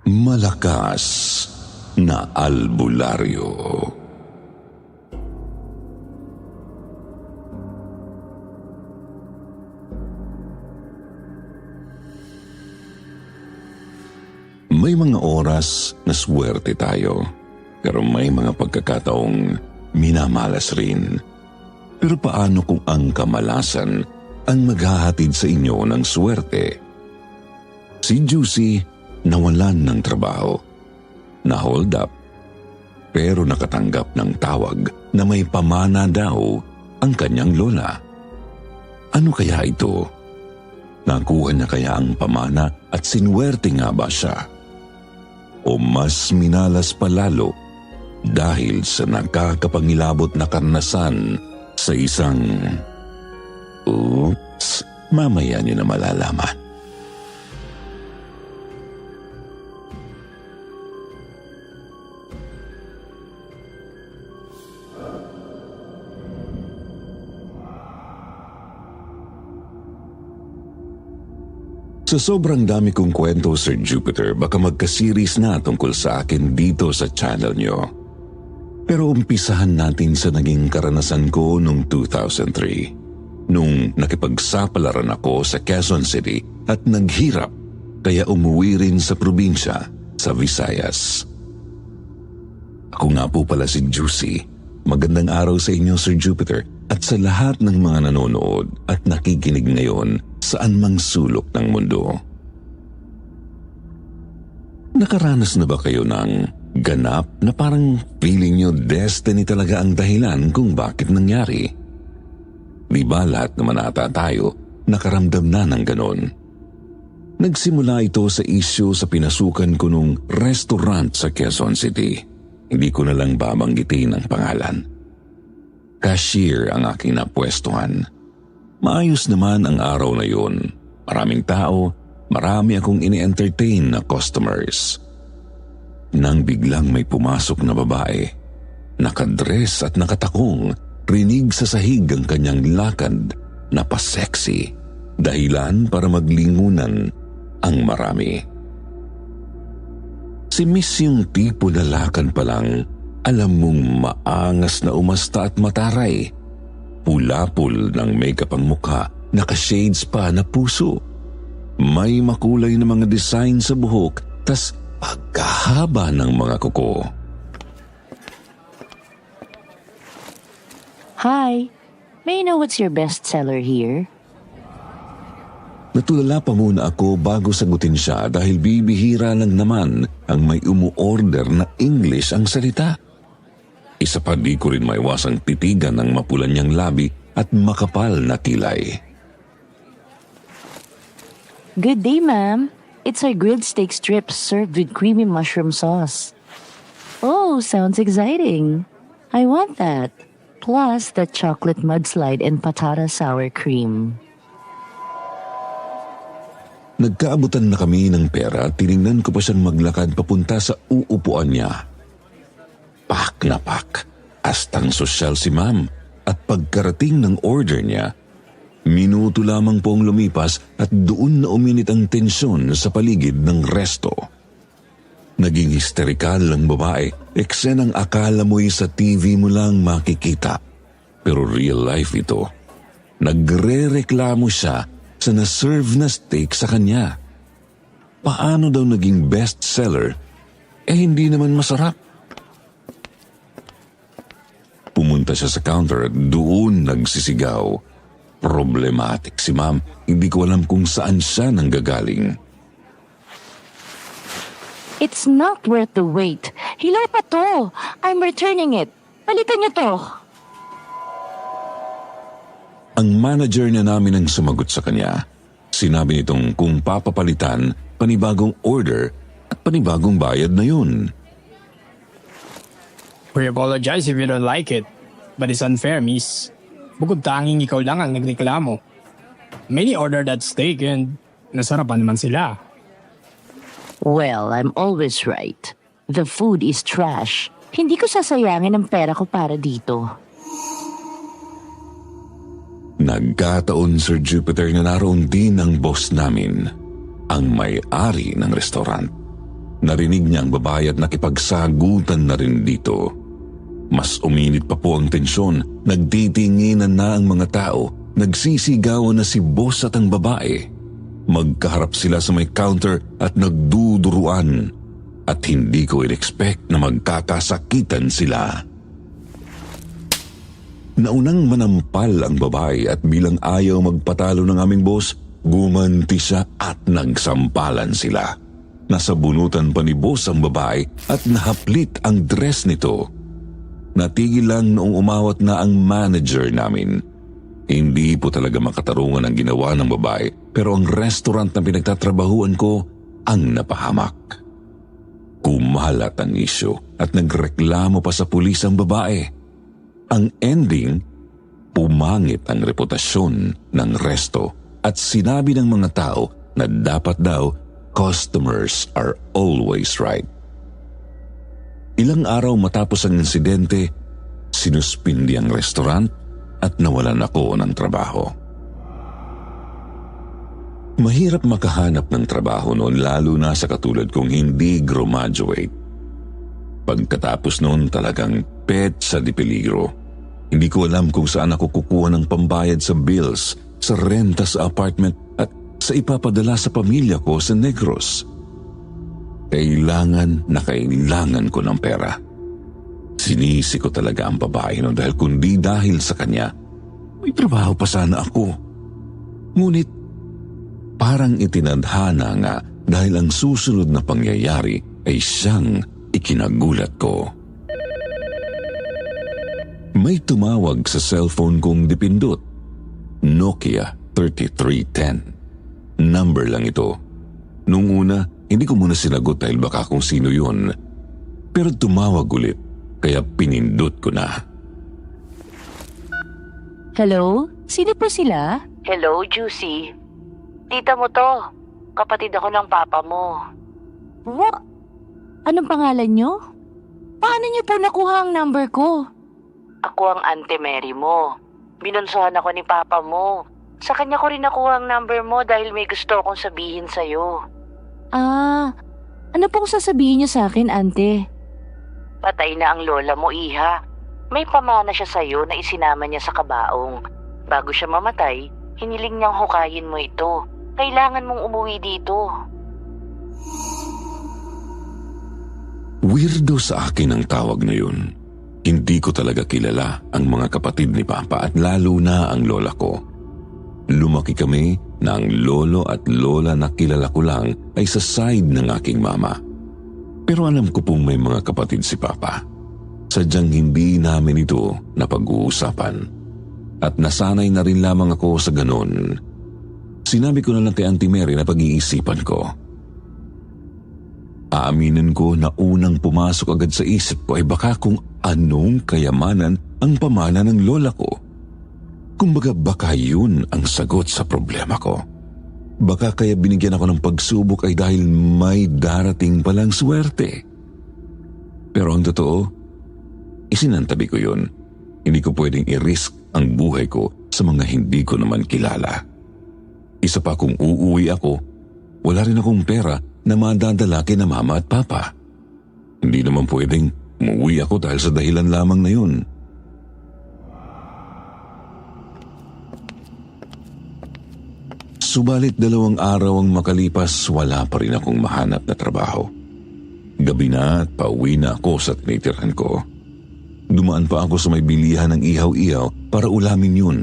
Malakas na albularyo. May mga oras na swerte tayo, pero may mga pagkakataong minamalas rin. Pero paano kung ang kamalasan ang maghahatid sa inyo ng swerte? Si Juicy nawalan ng trabaho, na-hold up, pero nakatanggap ng tawag na may pamana daw ang kanyang lola. Ano kaya ito? Nakuha niya kaya ang pamana at sinwerte nga ba siya? O mas minalas pa lalo dahil sa nakakapangilabot na karanasan sa isang... Oops, mamaya niyo na malalaman. Sa sobrang dami kong kwento, Sir Jupiter, baka magka-series na tungkol sa akin dito sa channel nyo. Pero umpisahan natin sa naging karanasan ko noong 2003. Nung nakipagsapalaran ako sa Quezon City at naghirap, kaya umuwi rin sa probinsya sa Visayas. Ako nga po pala si Juicy. Magandang araw sa inyo, Sir Jupiter, at sa lahat ng mga nanonood at nakikinig ngayon saan mang sulok ng mundo. Nakaranas na ba kayo ng ganap na parang feeling nyo destiny talaga ang dahilan kung bakit nangyari? Di ba lahat naman ata tayo nakaramdam na ng ganon? Nagsimula ito sa isyu sa pinasukan ko nung restaurant sa Quezon City. Hindi ko na lang babanggitin ang pangalan. Cashier ang aking napwestuhan. Maayos naman ang araw na yun. Maraming tao, marami akong ini-entertain na customers. Nang biglang may pumasok na babae, nakadress at nakatakong, rinig sa sahig ang kanyang lakad na pa-sexy, dahilan para maglingunan ang marami. Si Miss yung tipo na lakad pa lang, alam mong maangas na umasta at mataray. Pula-pul ng makeup ang mukha, naka-shades pa na puso. May makulay na mga design sa buhok, tas pagkahaba ng mga kuko. Hi, may I know what's your bestseller here? Natulala pa muna ako bago sagutin siya dahil bibihira lang naman ang may umu-order na English ang salita. Isa pa di ko rin maiwasang titigan ng mapulan niyang labi at makapal na kilay. Good day, ma'am. It's our grilled steak strips served with creamy mushroom sauce. Oh, sounds exciting. I want that. Plus the chocolate mudslide and patata sour cream. Nagkaabutan na kami ng pera at tiningnan ko pa siyang maglakad papunta sa uupuan niya. Pak na pak, astang sosyal si ma'am at pagkarating ng order niya, minuto lamang pong lumipas at doon na uminit ang tensyon sa paligid ng resto. Naging histerikal ang babae, eksenang akala mo'y sa TV mo lang makikita. Pero real life ito. Nagre-reklamo siya sa na-serve na steak sa kanya. Paano daw naging bestseller? Hindi naman masarap. Pumunta siya sa counter at doon nagsisigaw. Problematic si ma'am. Hindi ko alam kung saan siya nanggagaling. It's not worth the wait. Hilaw pa to. I'm returning it. Palitan niyo to. Ang manager na namin ang sumagot sa kanya. Sinabi nitong kung papapalitan, panibagong order at panibagong bayad na yun. We apologize if you don't like it, but it's unfair, miss. Bukod tanging ikaw lang ang nagreklamo. Many ordered that steak and nasarapan naman sila. Well, I'm always right. The food is trash. Hindi ko sasayangin ang pera ko para dito. Nagkataon, Sir Jupiter, na naroon din ang boss namin, ang may-ari ng restaurant. Narinig niya ang babae at nakipagsagutan na rin dito. Mas uminit pa po ang tensyon, nagtitinginan na ang mga tao, nagsisigawan na si boss at ang babae. Magkaharap sila sa may counter at nagduduruan at hindi ko in-expect na magkakasakitan sila. Naunang manampal ang babae at bilang ayaw magpatalo ng aming boss, gumanti siya at nagsampalan sila. Nasa bunutan pa ni boss ang babae at nahaplit ang dress nito. Natigil lang noong umawat na ang manager namin. Hindi po talaga makatarungan ang ginawa ng babae pero ang restaurant na pinagtatrabahuan ko ang napahamak. Kumalat ang isyu at nagreklamo pa sa pulis ang babae. Ang ending, pumangit ang reputasyon ng resto at sinabi ng mga tao na dapat daw customers are always right. Ilang araw matapos ang insidente, sinuspindi ang restaurant at nawalan ako ng trabaho. Mahirap makahanap ng trabaho noon lalo na sa katulad kong hindi graduate. Pagkatapos noon talagang pet sa di peligro. Hindi ko alam kung saan ako kukuha ng pambayad sa bills, sa renta sa apartment at sa ipapadala sa pamilya ko sa Negros. Kailangan ko ng pera. Sinisi ko talaga ang babae no dahil kundi dahil sa kanya, may trabaho pa sana ako. Ngunit parang itinadhana nga dahil ang susunod na pangyayari ay siyang ikinagulat ko. May tumawag sa cellphone kong dipindot. Nokia 3310. Number lang ito. Nung una, hindi ko muna sinagot dahil baka kung sino yun. Pero tumawag ulit, kaya pinindot ko na. Hello? Sino po sila? Hello, Juicy. Tita mo to. Kapatid ako ng papa mo. What? Anong pangalan nyo? Paano nyo po nakuha ang number ko? Ako ang Auntie Mary mo. Binunsuhan ako ni papa mo. Sa kanya ko rin nakuha ang number mo dahil may gusto akong sabihin sa'yo. Ano pong sasabihin niyo sa akin, ante? Patay na ang lola mo, iha. May pamana siya sa'yo na isinama niya sa kabaong. Bago siya mamatay, hiniling niyang hukayin mo ito. Kailangan mong umuwi dito. Weirdo sa akin ang tawag na yun. Hindi ko talaga kilala ang mga kapatid ni Papa at lalo na ang lola ko. Lumaki kami na ang lolo at lola na kilala ko lang ay sa side ng aking mama. Pero alam ko pong may mga kapatid si Papa. Sadyang hindi namin ito napag-uusapan. At nasanay na rin lamang ako sa ganon. Sinabi ko na lang kay Auntie Mary na pag-iisipan ko. Aaminin ko na unang pumasok agad sa isip ko ay baka kung anong kayamanan ang pamana ng lola ko. Kumbaga baka yun ang sagot sa problema ko. Baka kaya binigyan ako ng pagsubok ay dahil may darating palang swerte. Pero ang totoo, isinantabi ko yun. Hindi ko pwedeng i-risk ang buhay ko sa mga hindi ko naman kilala. Isa pa kung uuwi ako, wala rin akong pera na madadala kina mama at papa. Hindi naman pwedeng umuwi ako dahil sa dahilan lamang na yun. Subalit 2 araw ang makalipas, wala pa rin akong mahanap na trabaho. Gabi na at pauwi na ako sa tinitirhan ko. Dumaan pa ako sa may bilihan ng ihaw-ihaw para ulamin yun.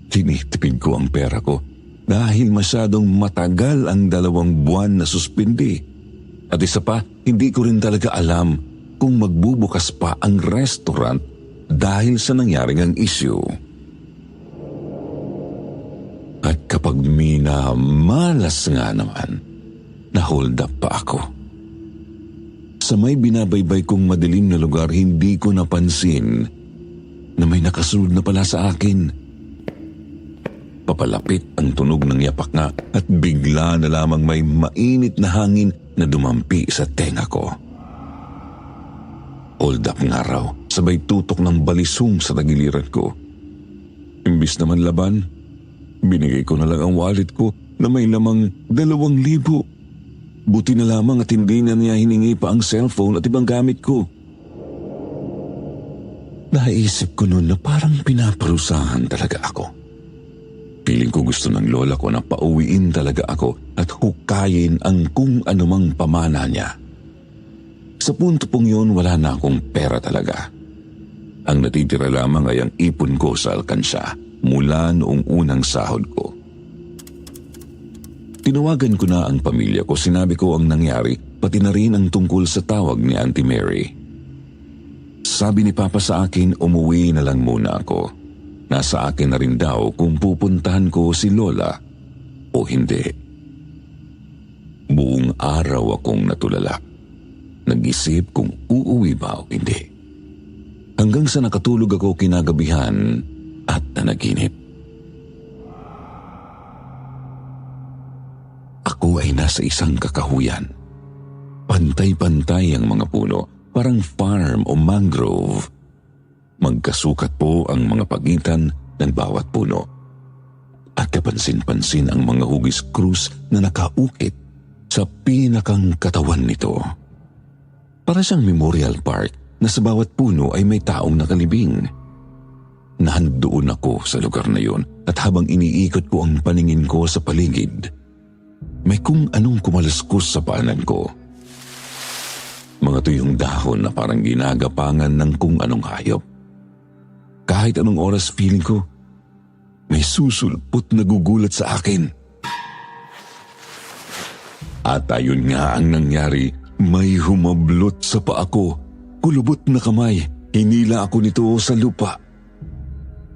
Tinitipid ko ang pera ko dahil masyadong matagal ang 2 buwan na suspindi. At isa pa, hindi ko rin talaga alam kung magbubukas pa ang restaurant dahil sa nangyaring ang issue. At kapag minamalas nga naman, na-hold up pa ako. Sa may binabaybay kong madilim na lugar, hindi ko napansin na may nakasunod na pala sa akin. Papalapit ang tunog ng yapak nga at bigla na lamang may mainit na hangin na dumampi sa tenga ko. Hold up nga raw, sabay tutok ng balisong sa tagiliran ko. Imbis naman laban, binigay ko na lang ang wallet ko na may lamang 2,000. Buti na lamang at hindi na niya hiningi pa ang cellphone at ibang gamit ko. Naisip ko noon na parang pinaparusahan talaga ako. Piling ko gusto ng lola ko na pauwiin talaga ako at hukayin ang kung anumang pamana niya. Sa punto pong yun, wala na akong pera talaga. Ang natitira lamang ay ang ipon ko sa alkansya mula noong unang sahod ko. Tinawagan ko na ang pamilya ko, sinabi ko ang nangyari, pati na rin ang tungkol sa tawag ni Auntie Mary. Sabi ni Papa sa akin, umuwi na lang muna ako. Nasa akin na rin daw kung pupuntahan ko si Lola o hindi. Buong araw akong natulala. Nag-isip kung uuwi ba o hindi. Hanggang sa nakatulog ako kinagabihan at nanaginip. Ako ay nasa isang kakahuyan. Pantay-pantay ang mga puno, parang farm o mangrove. Magkasukat po ang mga pagitan ng bawat puno. At kapansin-pansin ang mga hugis krus na nakaukit sa pinakang katawan nito. Para siyang memorial park na sa bawat puno ay may taong nakalibing. Nahandoon ako sa lugar na yun at habang iniikot ko ang paningin ko sa paligid, may kung anong kumalaskus sa paanan ko. Mga tuyong dahon na parang ginagapangan ng kung anong hayop. Kahit anong oras feeling ko, may susulpot na gugulat sa akin. At ayun nga ang nangyari, may humablot sa paa ko. Kulubot na kamay, hinila ako nito sa lupa.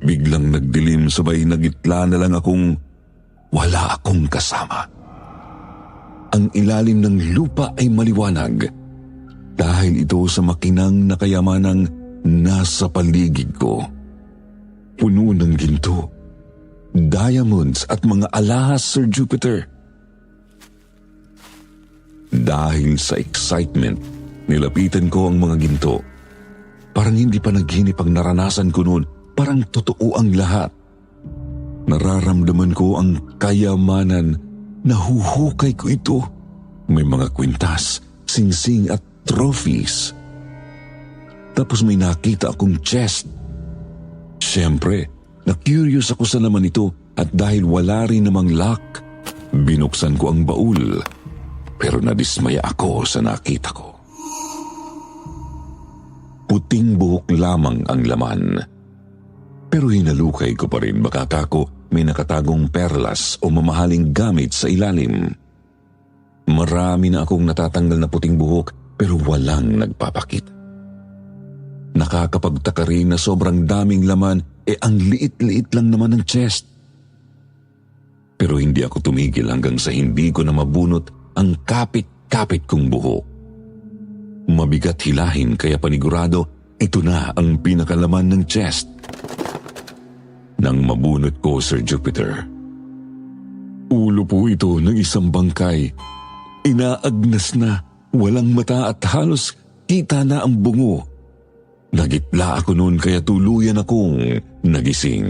Biglang nagdilim sabay nagitla na lang akong wala akong kasama. Ang ilalim ng lupa ay maliwanag dahil ito sa makinang na kayamanang nasa paligid ko. Puno ng ginto, diamonds at mga alahas, Sir Jupiter. Dahil sa excitement, nilapitan ko ang mga ginto. Parang hindi pa naghinip ang naranasan ko noon, parang totoo ang lahat. Nararamdaman ko ang kayamanan. Nahuhukay ko ito. May mga kwintas, singsing at trophies. Tapos may nakita akong chest. Siyempre, na-curious ako sa laman nito at dahil wala rin namang lock, binuksan ko ang baul. Pero nadismaya ako sa nakita ko. Puting buhok lamang ang laman. Pero hinalukay ko pa rin baka kako may nakatagong perlas o mamahaling gamit sa ilalim. Marami na akong natatanggal na puting buhok pero walang nagpapakita. Nakakapagtaka rin na sobrang daming laman ang liit-liit lang naman ng chest. Pero hindi ako tumigil hanggang sa hindi ko na mabunot ang kapit-kapit kong buhok. Mabigat hilahin kaya panigurado ito na ang pinakalaman ng chest. Nang mabunot ko, Sir Jupiter, ulo po ito ng isang bangkay. Inaagnas na, walang mata at halos kita na ang bungo. Nagitla ako noon kaya tuluyan akong nagising.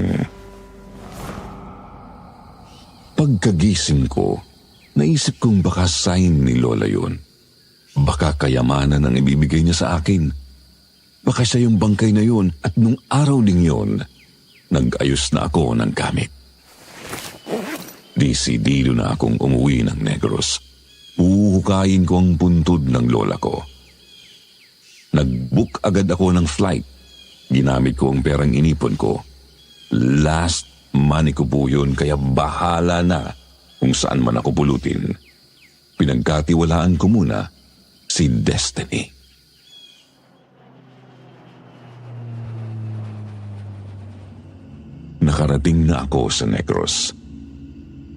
Pagkagising ko, naisip kong baka sign ni Lola yun. Baka kayamanan ang ibibigay niya sa akin. Baka siya yung bangkay na yun at nung araw ding yun, nag-ayos na ako ng gamit. Desidido na akong umuwi ng Negros. Uhukayin ko ang puntod ng lola ko. Nag-book agad ako ng flight. Ginamit ko ang perang inipon ko. Last money ko po yun kaya bahala na kung saan man ako pulutin. Pinagkatiwalaan ko muna si Destiny. Nakarating na ako sa Negros.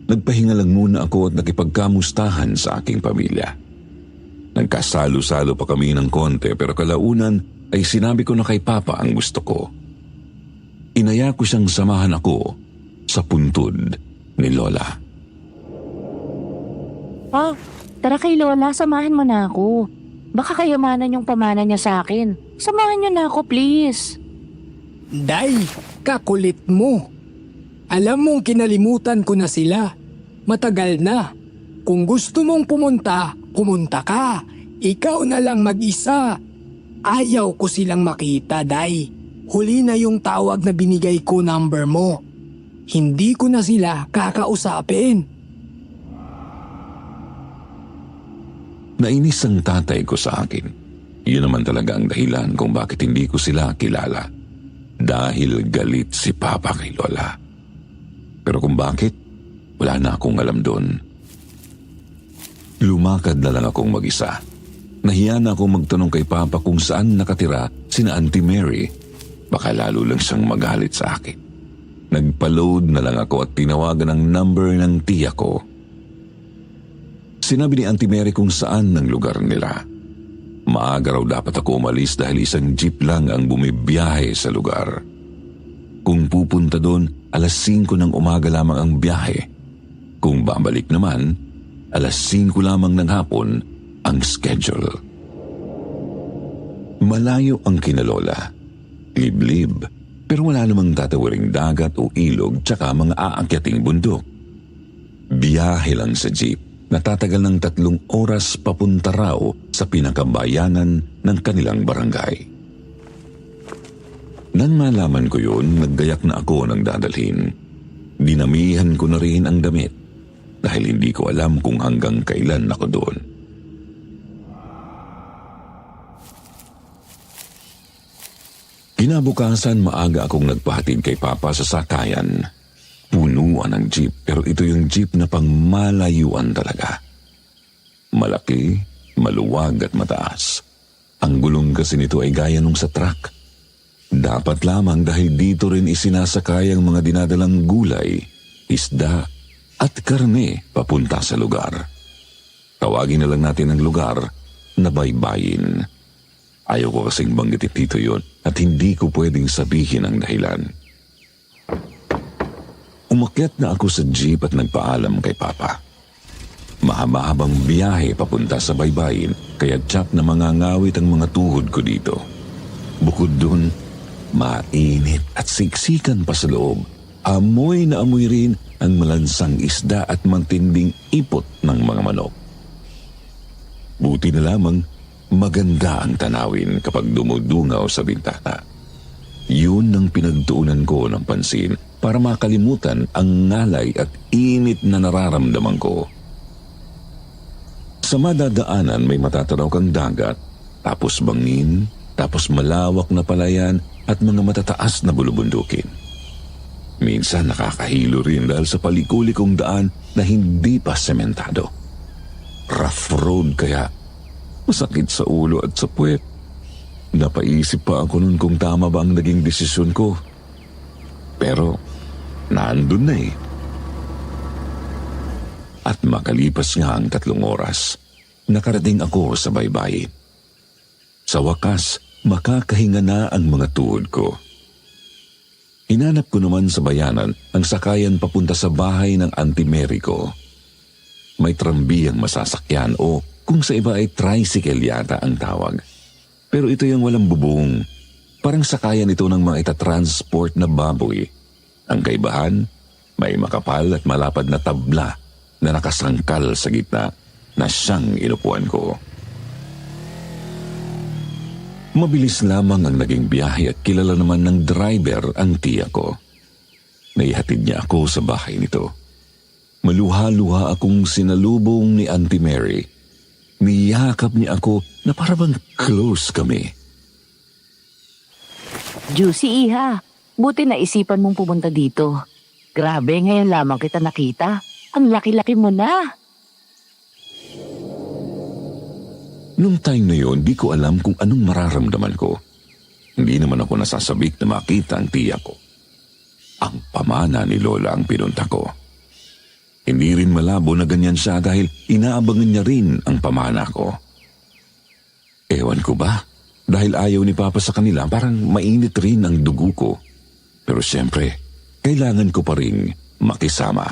Nagpahinga lang muna ako at nakipagkamustahan sa aking pamilya. Nagkasalo-salo pa kami ng konti pero kalaunan ay sinabi ko na kay Papa ang gusto ko. Inaya ko siyang samahan ako sa puntod ni Lola. Pa, tara kay Lola, samahan mo na ako. Baka kayamanan yung pamana niya sa akin. Samahan niyo na ako, please. Day, kakulit mo. Alam mong kinalimutan ko na sila. Matagal na. Kung gusto mong pumunta, Pumunta ka. Ikaw na lang mag-isa. Ayaw ko silang makita, Day. Huli na yung tawag na binigay ko number mo. Hindi ko na sila kakausapin. Nainis ang tatay ko sa akin. Yun naman talaga ang dahilan kung bakit hindi ko sila kilala. Dahil galit si Papa kay Lola. Pero kung bakit, wala na akong alam doon. Lumakad na lang akong mag-isa. Nahiya na akong magtanong kay Papa kung saan nakatira sina Auntie Mary. Baka lalo lang siyang magalit sa akin. Nagpa-load na lang ako at tinawagan ang number ng tiya ko. Sinabi ni Auntie Mary kung saan ang lugar nila. Maaga raw dapat ako umalis dahil isang jeep lang ang bumibiyahe sa lugar. Kung pupunta doon, 5:00 ng umaga lamang ang biyahe. Kung babalik naman, 5:00 lamang ng hapon ang schedule. Malayo ang kinalola. Liblib, pero wala namang tatawiring dagat o ilog tsaka mga aakyating bundok. Biyahe lang sa jeep. Natatagal ng 3 oras papunta raw sa pinakabayanan ng kanilang barangay. Nang malaman ko yun, naggayak na ako ng dadalhin. Dinamihan ko na rin ang damit dahil hindi ko alam kung hanggang kailan ako doon. Kinabukasan, maaga akong nagpahatid kay Papa sa sakayan. Punuan ang jeep, pero ito yung jeep na pangmalayuan talaga. Malaki, maluwag at mataas. Ang gulong kasi nito ay gaya nung sa truck. Dapat lamang dahil dito rin isinasakay ang mga dinadalang gulay, isda at karne papunta sa lugar. Tawagin na lang natin ang lugar na Baybayin. Ayaw ko kasing banggitin dito yon at hindi ko pwedeng sabihin ang dahilan. Umakyat na ako sa jeep at nagpaalam kay Papa. Mahaba-habang biyahe papunta sa Baybayin, kaya tiyak na mangangawit ang mga tuhod ko dito. Bukod dun, mainit at siksikan pa sa loob. Amoy na amoy rin ang malansang isda at matinding ipot ng mga manok. Buti na lamang maganda ang tanawin kapag dumudungaw sa bintana. Yun ang pinagtuunan ko ng pansin para makalimutan ang ngalay at init na nararamdaman ko. Sa madadaanan may matatanaw kang dagat, tapos bangin, tapos malawak na palayan at mga matataas na bulubundukin. Minsan nakakahilo rin dahil sa palikulikong daan na hindi pa sementado. Rough road kaya masakit sa ulo at sa puwet. Napaisip pa ako nun kung tama ba ang naging desisyon ko. Pero nandun na eh. At makalipas nga ang 3 oras, nakarating ako sa Baybayin. Sa wakas, makakahinga na ang mga tuhod ko. Hinanap ko naman sa bayanan ang sakayan papunta sa bahay ng Auntie Mary ko. May trambihang masasakyan o kung sa iba ay tricycle yata ang tawag. Pero ito yung walang bubong. Parang sakayan ito ng mga itatransport na baboy. Ang kaibahan, may makapal at malapad na tabla na nakasangkal sa gitna na siyang inupuan ko. Mabilis lamang ang naging biyahe at kilala naman ng driver ang tiya ko. Naihatid niya ako sa bahay nito. Maluha-luha akong sinalubong ni Auntie Mary. Niyakap niya ako na parang close kami. Juicy, iha. Buti na isipan mong pumunta dito. Grabe, ngayon lamang kita nakita. Ang laki-laki mo na. Nung time na yon, di ko alam kung anong mararamdaman ko. Hindi naman ako nasasabik na makita ang tiya ko. Ang pamana ni Lola ang pinunta ko. Hindi rin malabo na ganyan siya dahil inaabangan niya rin ang pamana ko. Ewan ko ba? Dahil ayaw ni Papa sa kanila, parang mainit rin ang dugo ko. Pero siyempre, kailangan ko pa rin makisama.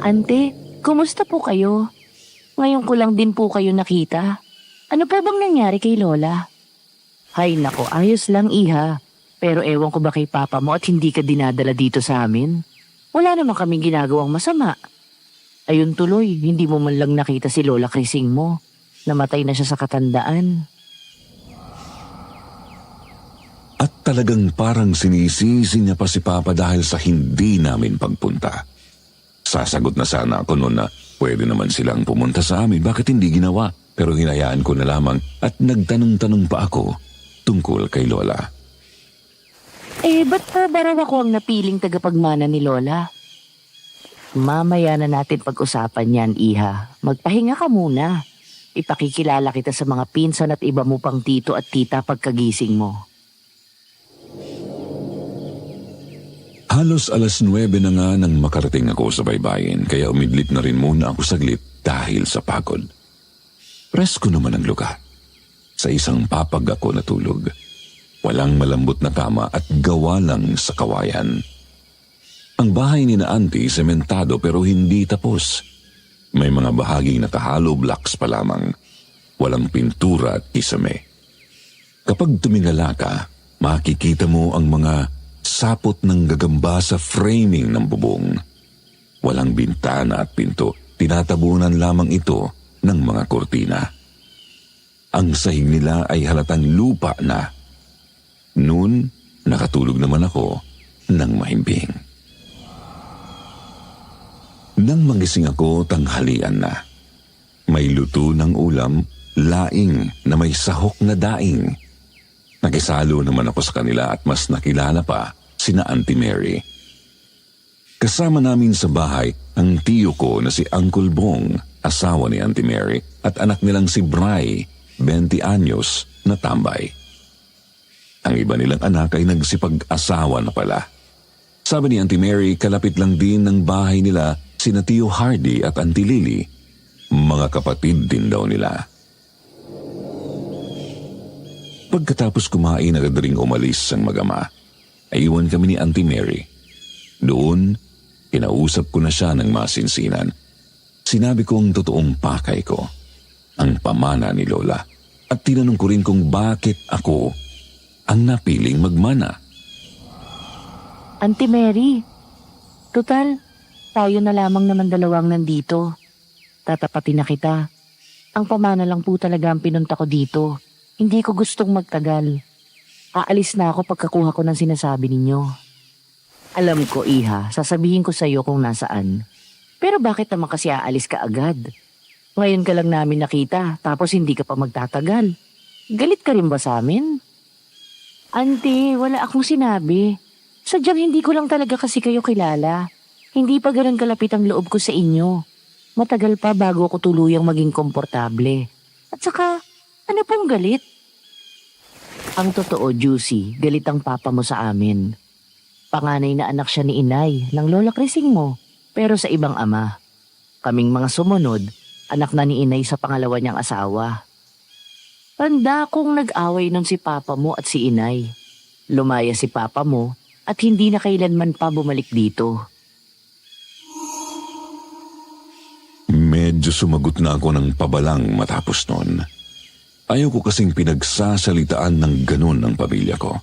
Ante, kumusta po kayo? Ngayon ko lang din po kayo nakita. Ano pa bang nangyari kay Lola? Hay nako, ayos lang iha. Pero ewan ko ba kay Papa mo at hindi ka dinadala dito sa amin? Wala naman kaming ginagawang masama. Ayun tuloy, hindi mo man lang nakita si Lola Krising mo. Namatay na siya sa katandaan. At talagang parang sinisisi niya pa si Papa dahil sa hindi namin pagpunta. Sasagot na sana ako noon na pwede naman silang pumunta sa amin, bakit hindi ginawa? Pero hinayaan ko na lamang at nagtanong-tanong pa ako tungkol kay Lola. Ba't pa ba raw ako ang napiling tagapagmana ni Lola? Mamaya na natin pag-usapan yan, Iha. Magpahinga ka muna. Ipakikilala kita sa mga pinsan at iba mo pang tito at tita pagkagising mo. Halos 9:00 na nga nang makarating ako sa baybayin, kaya umidlip na rin muna ako saglit dahil sa pagod. Presko naman ang lugar. Sa isang papag ako natulog. Walang malambot na kama at gawa lang sa kawayan. Ang bahay ni na auntie sementado pero hindi tapos. May mga bahaging nakahalo blocks pa lamang. Walang pintura at kisame. Kapag tumingala ka, makikita mo ang mga sapot ng gagamba sa framing ng bubong. Walang bintana at pinto. Tinatabunan lamang ito ng mga kurtina. Ang sahig nila ay halatang lupa na. Noon, nakatulog naman ako ng mahimbing. Nang magising ako, tanghalian na. May luto ng ulam, laing na may sahok na daing. Nakisalo naman ako sa kanila at mas nakilala pa sina Auntie Mary. Kasama namin sa bahay ang tiyo ko na si Uncle Bong, asawa ni Auntie Mary, at anak nilang si Bray, 20 anyos, na tambay. Ang iba nilang anak ay nagsipag-asawa na pala. Sabi ni Auntie Mary, kalapit lang din ng bahay nila sina Tio Hardy at Auntie Lily. Mga kapatid din daw nila. Pagkatapos kumain, agad ring umalis ang mag-ama. Aiwan kami ni Auntie Mary. Doon, kinausap ko na siya ng masinsinan. Sinabi ko ang totoong pakay ko, ang pamana ni Lola. At tinanong ko rin kung bakit ako ang napiling magmana. Auntie Mary, total, tayo na lamang naman dalawang nandito. Tatapatin na kita. Ang pamana lang po talaga ang pinunta ko dito. Hindi ko gustong magtagal. Aalis na ako pagkakuha ko ng sinasabi ninyo. Alam ko, Iha, sasabihin ko sa iyo kung nasaan. Pero bakit naman kasi aalis ka agad? Ngayon ka lang namin nakita, tapos hindi ka pa magtatagal. Galit ka rin ba sa amin? Auntie, wala akong sinabi. Sadyang hindi ko lang talaga kasi kayo kilala. Hindi pa ganun kalapit ang loob ko sa inyo. Matagal pa bago ako tuluyang maging komportable. At saka, ano pong galit? Ang totoo, Juicy, galit ang papa mo sa amin. Panganay na anak siya ni Inay, ng Lola Krising mo, pero sa ibang ama. Kaming mga sumunod, anak na ni Inay sa pangalawa niyang asawa. Tanda kong nag-away nun si papa mo at si Inay. Lumaya si papa mo at hindi na kailanman pa bumalik dito. Medyo sumagot na ako ng pabalang matapos nun. Ayaw ko kasing pinagsasalitaan ng ganun ang pamilya ko.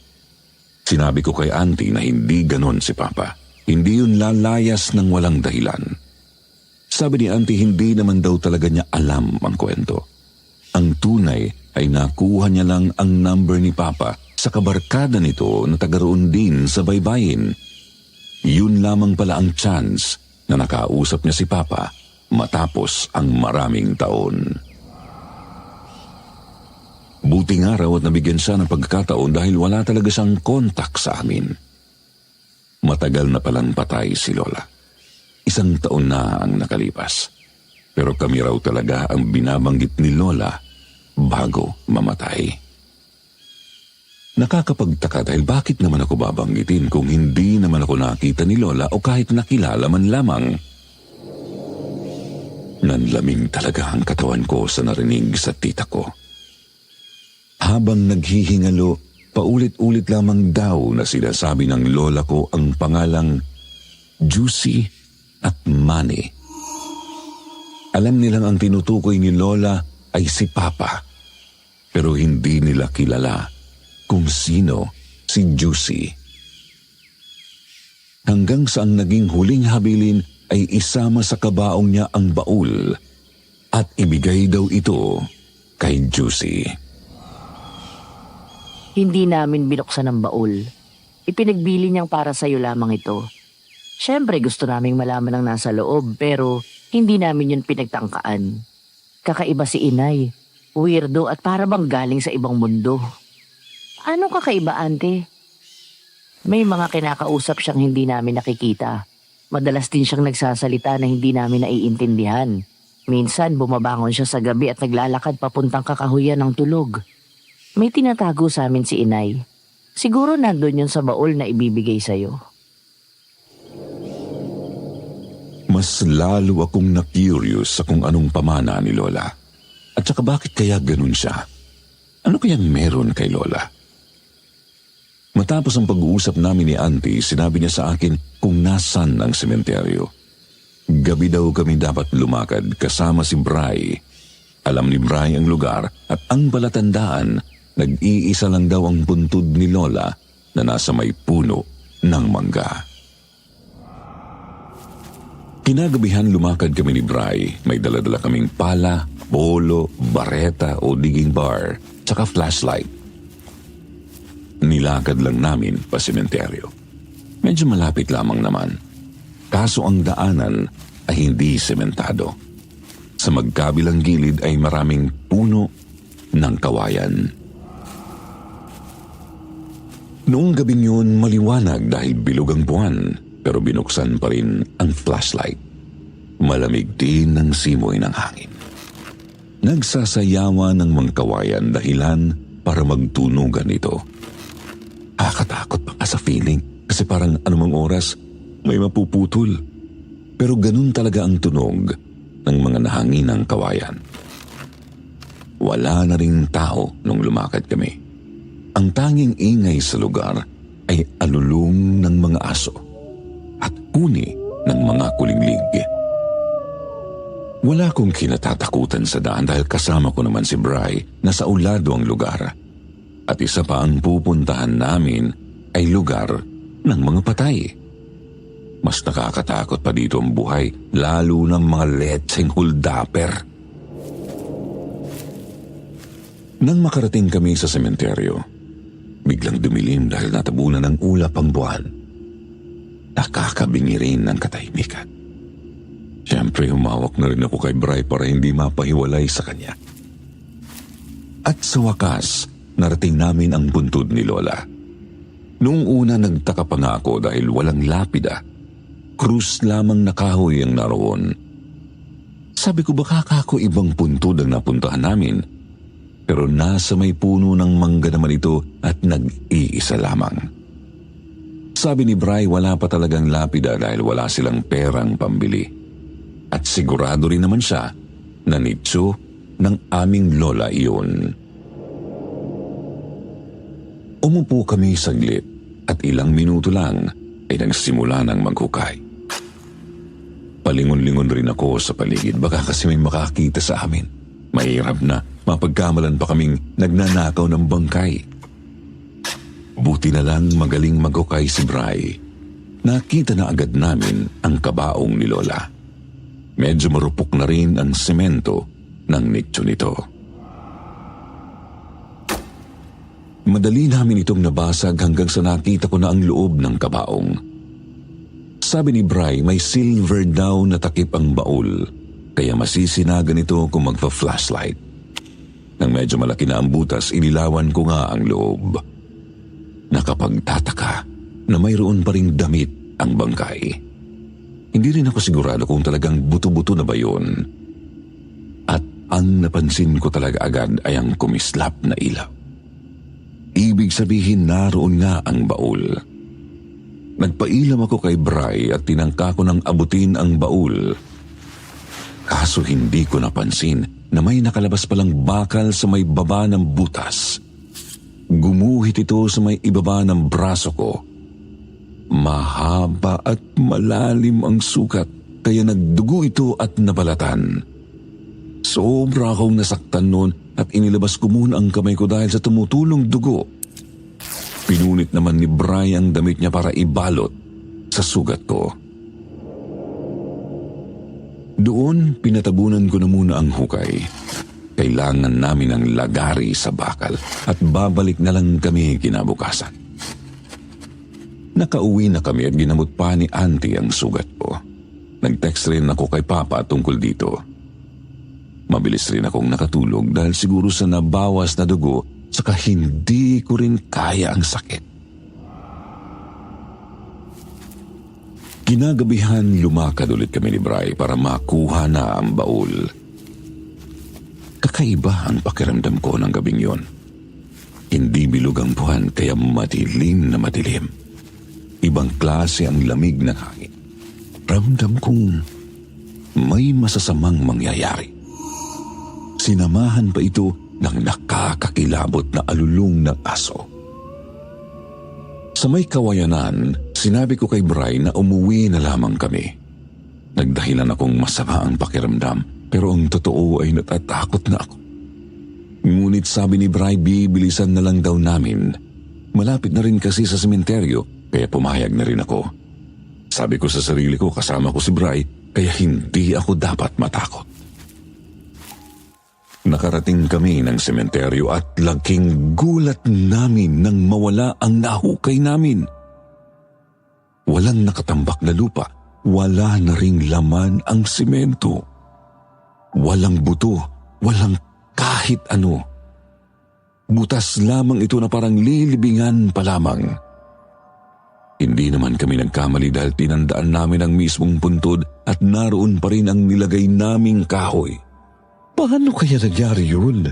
Sinabi ko kay auntie na hindi ganun si Papa. Hindi yun lalayas ng walang dahilan. Sabi ni auntie hindi naman daw talaga niya alam ang kwento. Ang tunay ay nakuha niya lang ang number ni Papa sa kabarkada nito na tagaroon din sa baybayin. Yun lamang pala ang chance na nakausap niya si Papa matapos ang maraming taon. Buti nga raw at nabigyan siya ng pagkakataon dahil wala talaga siyang kontak sa amin. Matagal na palang patay si Lola. 1 taon na ang nakalipas. Pero kami raw talaga ang binabanggit ni Lola bago mamatay. Nakakapagtaka dahil bakit naman ako babanggitin kung hindi naman ako nakita ni Lola o kahit nakilala man lamang. Nanlamig talaga ang katawan ko sa narinig sa tita ko. Habang naghihingalo, paulit-ulit lamang daw na sinasabi ng lola ko ang pangalang Juicy at Manny. Alam nilang ang tinutukoy ni Lola ay si Papa, pero hindi nila kilala kung sino si Juicy. Hanggang sa ang naging huling habilin ay isama sa kabaong niya ang baul at ibigay daw ito kay Juicy. Hindi namin binuksan ang baul. Ipinagbili niyang para sa'yo lamang ito. Siyempre gusto naming malaman ang nasa loob pero hindi namin yun pinagtangkaan. Kakaiba si Inay. Weirdo at para bang galing sa ibang mundo. Anong kakaiba, ante? May mga kinakausap siyang hindi namin nakikita. Madalas din siyang nagsasalita na hindi namin naiintindihan. Minsan bumabangon siya sa gabi at naglalakad papuntang kakahuyan ng tulog. May tinatago sa amin si Inay. Siguro nandun yun sa baul na ibibigay sa'yo. Mas lalo akong na-curious sa kung anong pamana ni Lola. At saka bakit kaya ganun siya? Ano kayang meron kay Lola? Matapos ang pag-uusap namin ni Auntie, sinabi niya sa akin kung nasan ang sementeryo. Gabi daw kami dapat lumakad kasama si Bri. Alam ni Bri ang lugar at ang palatandaan, nag-iisa lang daw ang puntod ni Lola na nasa may puno ng mangga. Kinagabihan lumakad kami ni Bri. May dala-dala kaming pala, bolo, bareta o digging bar, tsaka flashlight. Nilakad lang namin pa sementeryo. Medyo malapit lamang naman. Kaso ang daanan ay hindi sementado. Sa magkabilang gilid ay maraming puno ng kawayan. Noong gabing yun, maliwanag dahil bilog ang buwan, pero binuksan pa rin ang flashlight. Malamig din ang simoy ng hangin. Nagsasayawa ng mga kawayan dahilan para magtunugan ito. Nakakatakot pa sa feeling kasi parang anumang oras may mapuputol. Pero ganun talaga ang tunog ng mga nahanginang kawayan. Wala na ring tao nung lumakad kami. Ang tanging ingay sa lugar ay alulong ng mga aso at huni ng mga kulinglig. Wala akong kinatatakutan sa daan dahil kasama ko naman si Bri na sa ulado ang lugar. At isa pa ang pupuntahan namin ay lugar ng mga patay. Mas nakakatakot pa dito ang buhay, lalo ng mga letseng huldaper. Nang makarating kami sa sementeryo, biglang dumilim dahil natabunan ng ulap ang buwan. Nakakabingi rin ng katahimikan. Siyempre, humawak na rin ako kay Bri para hindi mapahiwalay sa kanya. At sa wakas, narating namin ang buntod ni Lola. Noong una nagtaka pa nga ako dahil walang lapida. Krus lamang na kahoy ang naroon. Sabi ko baka kako ibang puntod ang napuntahan namin. Pero nasa may puno ng mangga naman ito at nag-iisa lamang. Sabi ni Bri wala pa talagang lapida dahil wala silang perang pambili. At sigurado rin naman siya na nitso ng aming lola iyon. Umupo kami saglit at ilang minuto lang ay nagsimula ng maghukay. Palingon-lingon rin ako sa paligid baka kasi may makakita sa amin. Mahirap na mapagkamalan pa kaming nagnanakaw ng bangkay. Buti na lang magaling maghukay si Bri. Nakita na agad namin ang kabaong ni Lola. Medyo marupok na rin ang semento ng nicho nito. Madali namin itong nabasag hanggang sa nakita ko na ang loob ng kabaong. Sabi ni Bri, may silver daw na takip ang baul, kaya masisinagan ito kung magpa-flashlight. Nang medyo malaki na ang butas, inilawan ko nga ang loob. Nakapagtataka na mayroon pa ring damit ang bangkay. Hindi rin ako sigurado kung talagang buto-buto na ba yun. At ang napansin ko talaga agad ay ang kumislap na ilaw. Ibig sabihin naroon nga ang baul. Nagpailam ako kay Bri at tinangka ko ng abutin ang baul. Kaso hindi ko napansin na may nakalabas palang bakal sa may baba ng butas. Gumuhit ito sa may ibaba ng braso ko. Mahaba at malalim ang sukat, kaya nagdugo ito at nabalatan. Sobra akong nasaktan noon at inilabas ko muna ang kamay ko dahil sa tumutulong dugo. Pinunit naman ni Bri ang damit niya para ibalot sa sugat ko. Doon, pinatabunan ko na muna ang hukay. Kailangan namin ng lagari sa bakal at babalik na lang kami kinabukasan. Nakauwi na kami at ginamot pa ni Auntie ang sugat ko. Nag-text rin ako kay Papa tungkol dito. Mabilis rin akong nakatulog dahil siguro sa nabawas na dugo saka hindi ko rin kaya ang sakit. Kinagabihan, lumakad ulit kami ni Bri para makuha na ang baul. Kakaiba ang pakiramdam ko ng gabing yon. Hindi bilog ang buwan kaya madilim na madilim. Ibang klase ang lamig ng hangin. Ramdam kong may masasamang mangyayari. Sinamahan pa ito ng nakakakilabot na alulong ng aso. Sa may kawayanan, sinabi ko kay Bri na umuwi na lamang kami. Nagdahilan akong masama ang pakiramdam, pero ang totoo ay natatakot na ako. Ngunit sabi ni Bri, bibilisan na lang daw namin. Malapit na rin kasi sa sementeryo, kaya pumayag na rin ako. Sabi ko sa sarili ko, kasama ko si Bri, kaya hindi ako dapat matakot. Nakarating kami ng sementeryo at laking gulat namin nang mawala ang nahukay namin. Walang nakatambak na lupa, wala na ring laman ang simento. Walang buto, walang kahit ano. Butas lamang ito na parang lilibingan pa lamang. Hindi naman kami nagkamali dahil tinandaan namin ang mismong puntod at naroon pa rin ang nilagay naming kahoy. Paano kaya nangyari yun?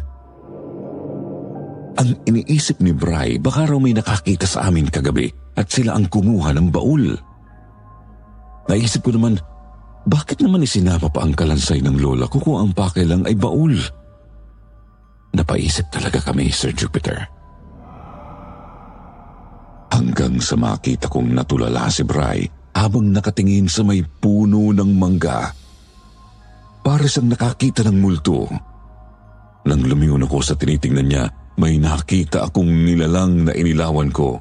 Ang iniisip ni Bri, baka raw may nakakita sa amin kagabi at sila ang kumuha ng baul. Naisip ko naman, bakit naman isinama pa ang kalansay ng lola ko kung ang pakilang ay baul? Napaisip talaga kami, Sir Jupiter. Hanggang sa makita kong natulala si Bri habang nakatingin sa may puno ng mangga. Para siyang nakakita ng multo. Nang lumingon ako sa tinitingnan niya, may nakita akong nilalang na inilawan ko.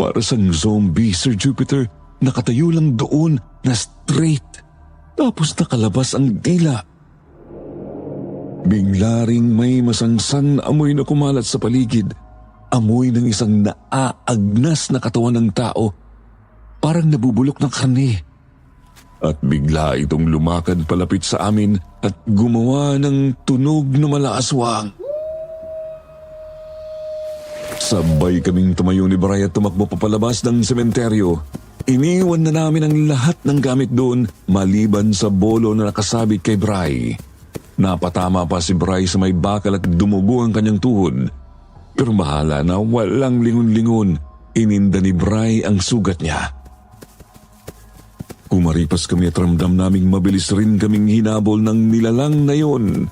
Para siyang zombie, Sir Jupiter, nakatayo lang doon na straight. Tapos nakalabas ang dila. Bigla ring may masangsang na amoy na kumalat sa paligid. Amoy ng isang naaagnas na katawan ng tao. Parang nabubulok ng karne. At bigla itong lumakad palapit sa amin at gumawa ng tunog na malaaswang. Sabay kaming tumayo ni Bri at tumakbo papalabas ng sementeryo. Iniwan na namin ang lahat ng gamit doon maliban sa bolo na nakasabit kay Bri. Napatama pa si Bri sa may bakal at dumugo ang kanyang tuhod. Pero bahala na, walang lingon-lingon. Ininda ni Bri ang sugat niya. Kumaripas kami at ramdam naming mabilis rin kaming hinabol ng nilalang na yon.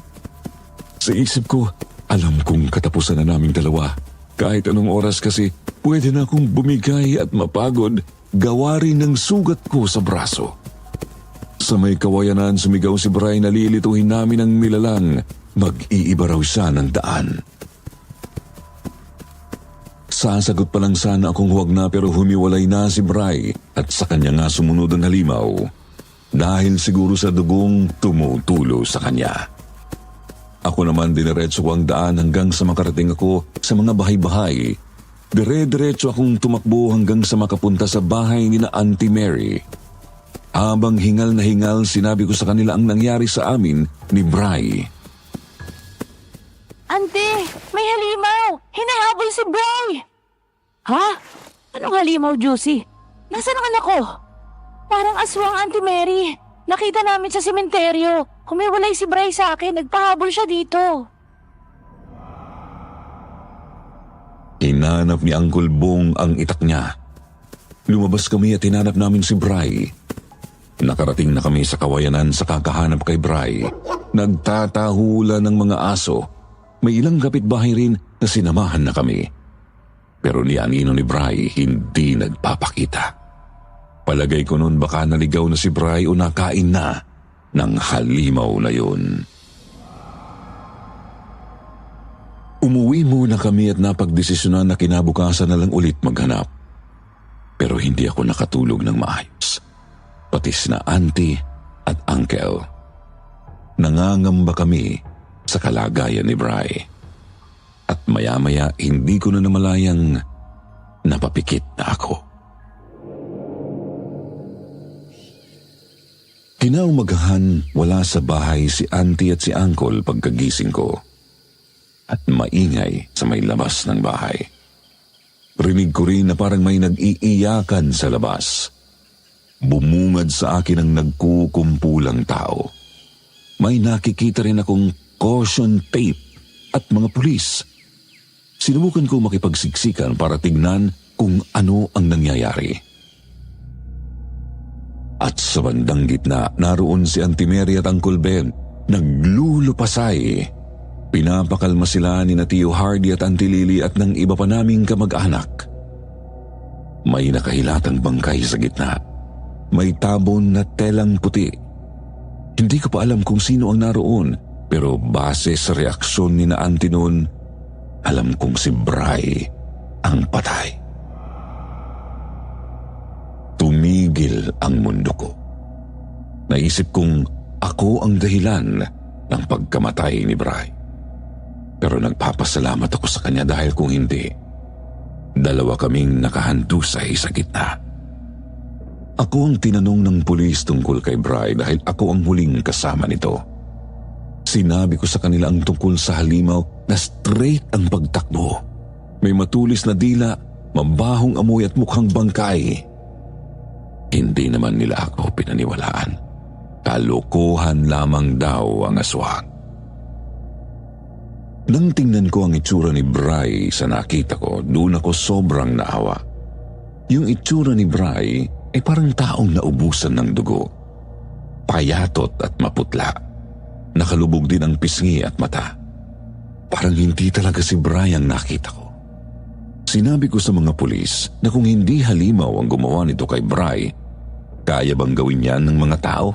Sa isip ko, alam kong katapusan na naming dalawa. Kahit anong oras kasi, pwede na akong bumigay at mapagod, gawa rin ng sugat ko sa braso. Sa may kawayanan, sumigaw si Bri na lilituhin namin ang nilalang. Mag-iiba raw siya ng daan. Sasagot pa lang sana akong huwag na pero humiwalay na si Bri at sa kanya nga sumunod ang halimaw dahil siguro sa dugong tumutulo sa kanya. Ako naman diniretso ko ang daan hanggang sa makarating ako sa mga bahay-bahay. Dire-diretso akong tumakbo hanggang sa makapunta sa bahay ni na Auntie Mary. Habang hingal na hingal, sinabi ko sa kanila ang nangyari sa amin ni Bri. Ante, may halimaw! Hinahabol si Bri! Ha? Anong halimaw, Juicy? Nasaan ang anak ko? Parang aswang, Auntie Mary. Nakita namin sa sementeryo. Humiwalay si Bri sa akin. Nagpahabol siya dito. Hinanap ni Uncle Bong ang itak niya. Lumabas kami at hinanap namin si Bri. Nakarating na kami sa kawayanan sa kakahanap kay Bri. Nagtatahula ng mga aso. May ilang kapitbahay rin na sinamahan na kami. Pero ni Anino ni Bri hindi nagpapakita. Palagay ko noon baka naligaw na si Bri o nakain na ng halimaw na yun. Umuwi muna kami at napagdesisyonan na kinabukasan na lang ulit maghanap. Pero hindi ako nakatulog ng maayos. Pati sina Auntie at uncle. Nangangamba kami sa kalagayan ni Bri. At maya-maya hindi ko na namalayang napapikit na ako. Kinaumagahan, wala sa bahay si auntie at si uncle pagkagising ko. At maingay sa may labas ng bahay. Rinig ko rin na parang may nag-iiyakan sa labas. Bumungad sa akin ang nagkukumpulang tao. May nakikita rin akong caution tape at mga pulis. Sinubukan ko makipagsiksikan para tignan kung ano ang nangyayari. At sa bandang gitna, naroon si Auntie Mary at Uncle Ben, naglulupasay. Pinapakalma sila ni na Tio Hardy at Auntie Lily at ng iba pa naming kamag-anak. May nakahilatang bangkay sa gitna. May tabon na telang puti. Hindi ko pa alam kung sino ang naroon, pero base sa reaksyon ni na Auntie noon, alam kong si Bri ang patay. Tumigil ang mundo ko. Naisip kong ako ang dahilan ng pagkamatay ni Bri. Pero nagpapasalamat ako sa kanya dahil kung hindi, dalawa kaming nakahandusay sa gitna. Ako ang tinanong ng pulis tungkol kay Bri dahil ako ang huling kasama nito. Sinabi ko sa kanila ang tungkol sa halimaw na straight ang pagtakbo. May matulis na dila, mabahong amoy at mukhang bangkay. Hindi naman nila ako pinaniwalaan. Kalokohan lamang daw ang aswang. Nang tingnan ko ang itsura ni Bri sa nakita ko, doon ako sobrang naawa. Yung itsura ni Bri ay parang taong naubusan ng dugo. Payatot at maputla. Nakalubog din ang pisngi at mata. Parang hindi talaga si Bri ang nakita ko. Sinabi ko sa mga pulis na kung hindi halimaw ang gumawa nito kay Bri, kaya bang gawin yan ng mga tao?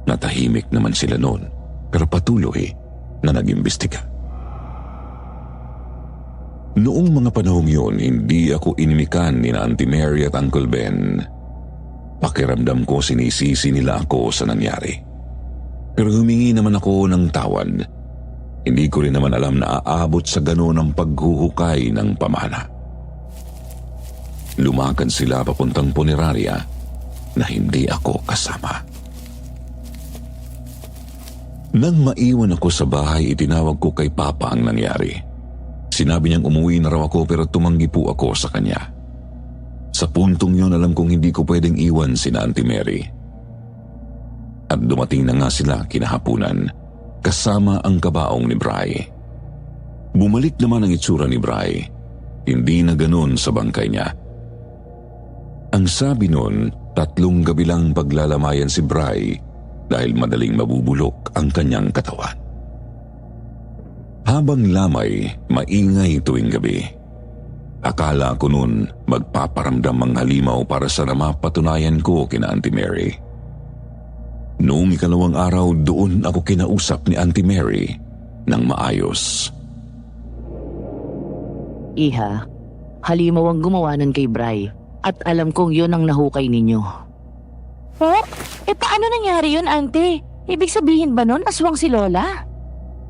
Natahimik naman sila noon, pero patuloy na nag-imbestiga. Noong mga panahong yun, hindi ako inimikan ni na Auntie Mary at Uncle Ben. Pakiramdam ko sinisisi nila ako sa nangyari. Pero humingi naman ako ng tawan. Hindi ko rin naman alam na aabot sa gano'n ang paghuhukay ng pamana. Lumakad sila papuntang punerarya na hindi ako kasama. Nang maiwan ako sa bahay, itinawag ko kay Papa ang nangyari. Sinabi niyang umuwi na raw ako pero tumanggi po ako sa kanya. Sa puntong yun, alam kong hindi ko pwedeng iwan si Auntie Mary. At dumating na nga sila kinahapunan, kasama ang kabaong ni Bri. Bumalik naman ang itsura ni Bri, hindi na ganun sa bangkay niya. Ang sabi nun, 3 gabi lang paglalamayan si Bri dahil madaling mabubulok ang kanyang katawan. Habang lamay, maingay tuwing gabi. Akala ko nun magpaparamdam ang halimaw para sa mapatunayan ko kina Auntie Mary. Noong 2 araw, doon ako kinausap ni Auntie Mary ng maayos. Iha, halimaw ang gumawa nun kay Bri at alam kong yun ang nahukay ninyo. Oh? Paano nangyari yun, Auntie? Ibig sabihin ba nun aswang si Lola?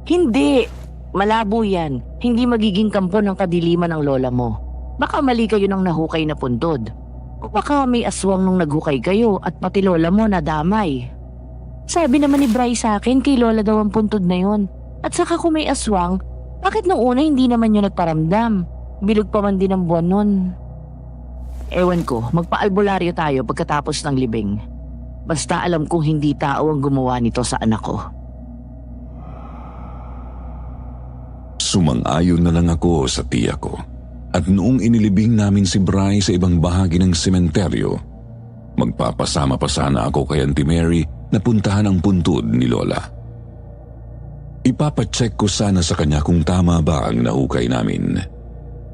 Hindi. Malabo yan. Hindi magiging kampo ng kadiliman ang lola mo. Baka mali kayo ng nahukay na puntod. O baka may aswang nung naghukay kayo at pati lola mo nadamay. Sabi naman ni Bri sa akin kay lola daw ang puntod na yun. At saka kung may aswang, bakit nung una hindi naman yun nagparamdam? Bilog pa man din ang buwan nun. Ewan ko, magpa-albularyo tayo pagkatapos ng libing. Basta alam kong hindi tao ang gumawa nito sa anak ko. Sumang-ayon na lang ako sa tiya ko. At noong inilibing namin si Bri sa ibang bahagi ng sementeryo, magpapasama pa sana ako kay Auntie Mary na puntahan ang puntod ni Lola. Ipapacheck ko sana sa kanya kung tama ba ang nahukay namin.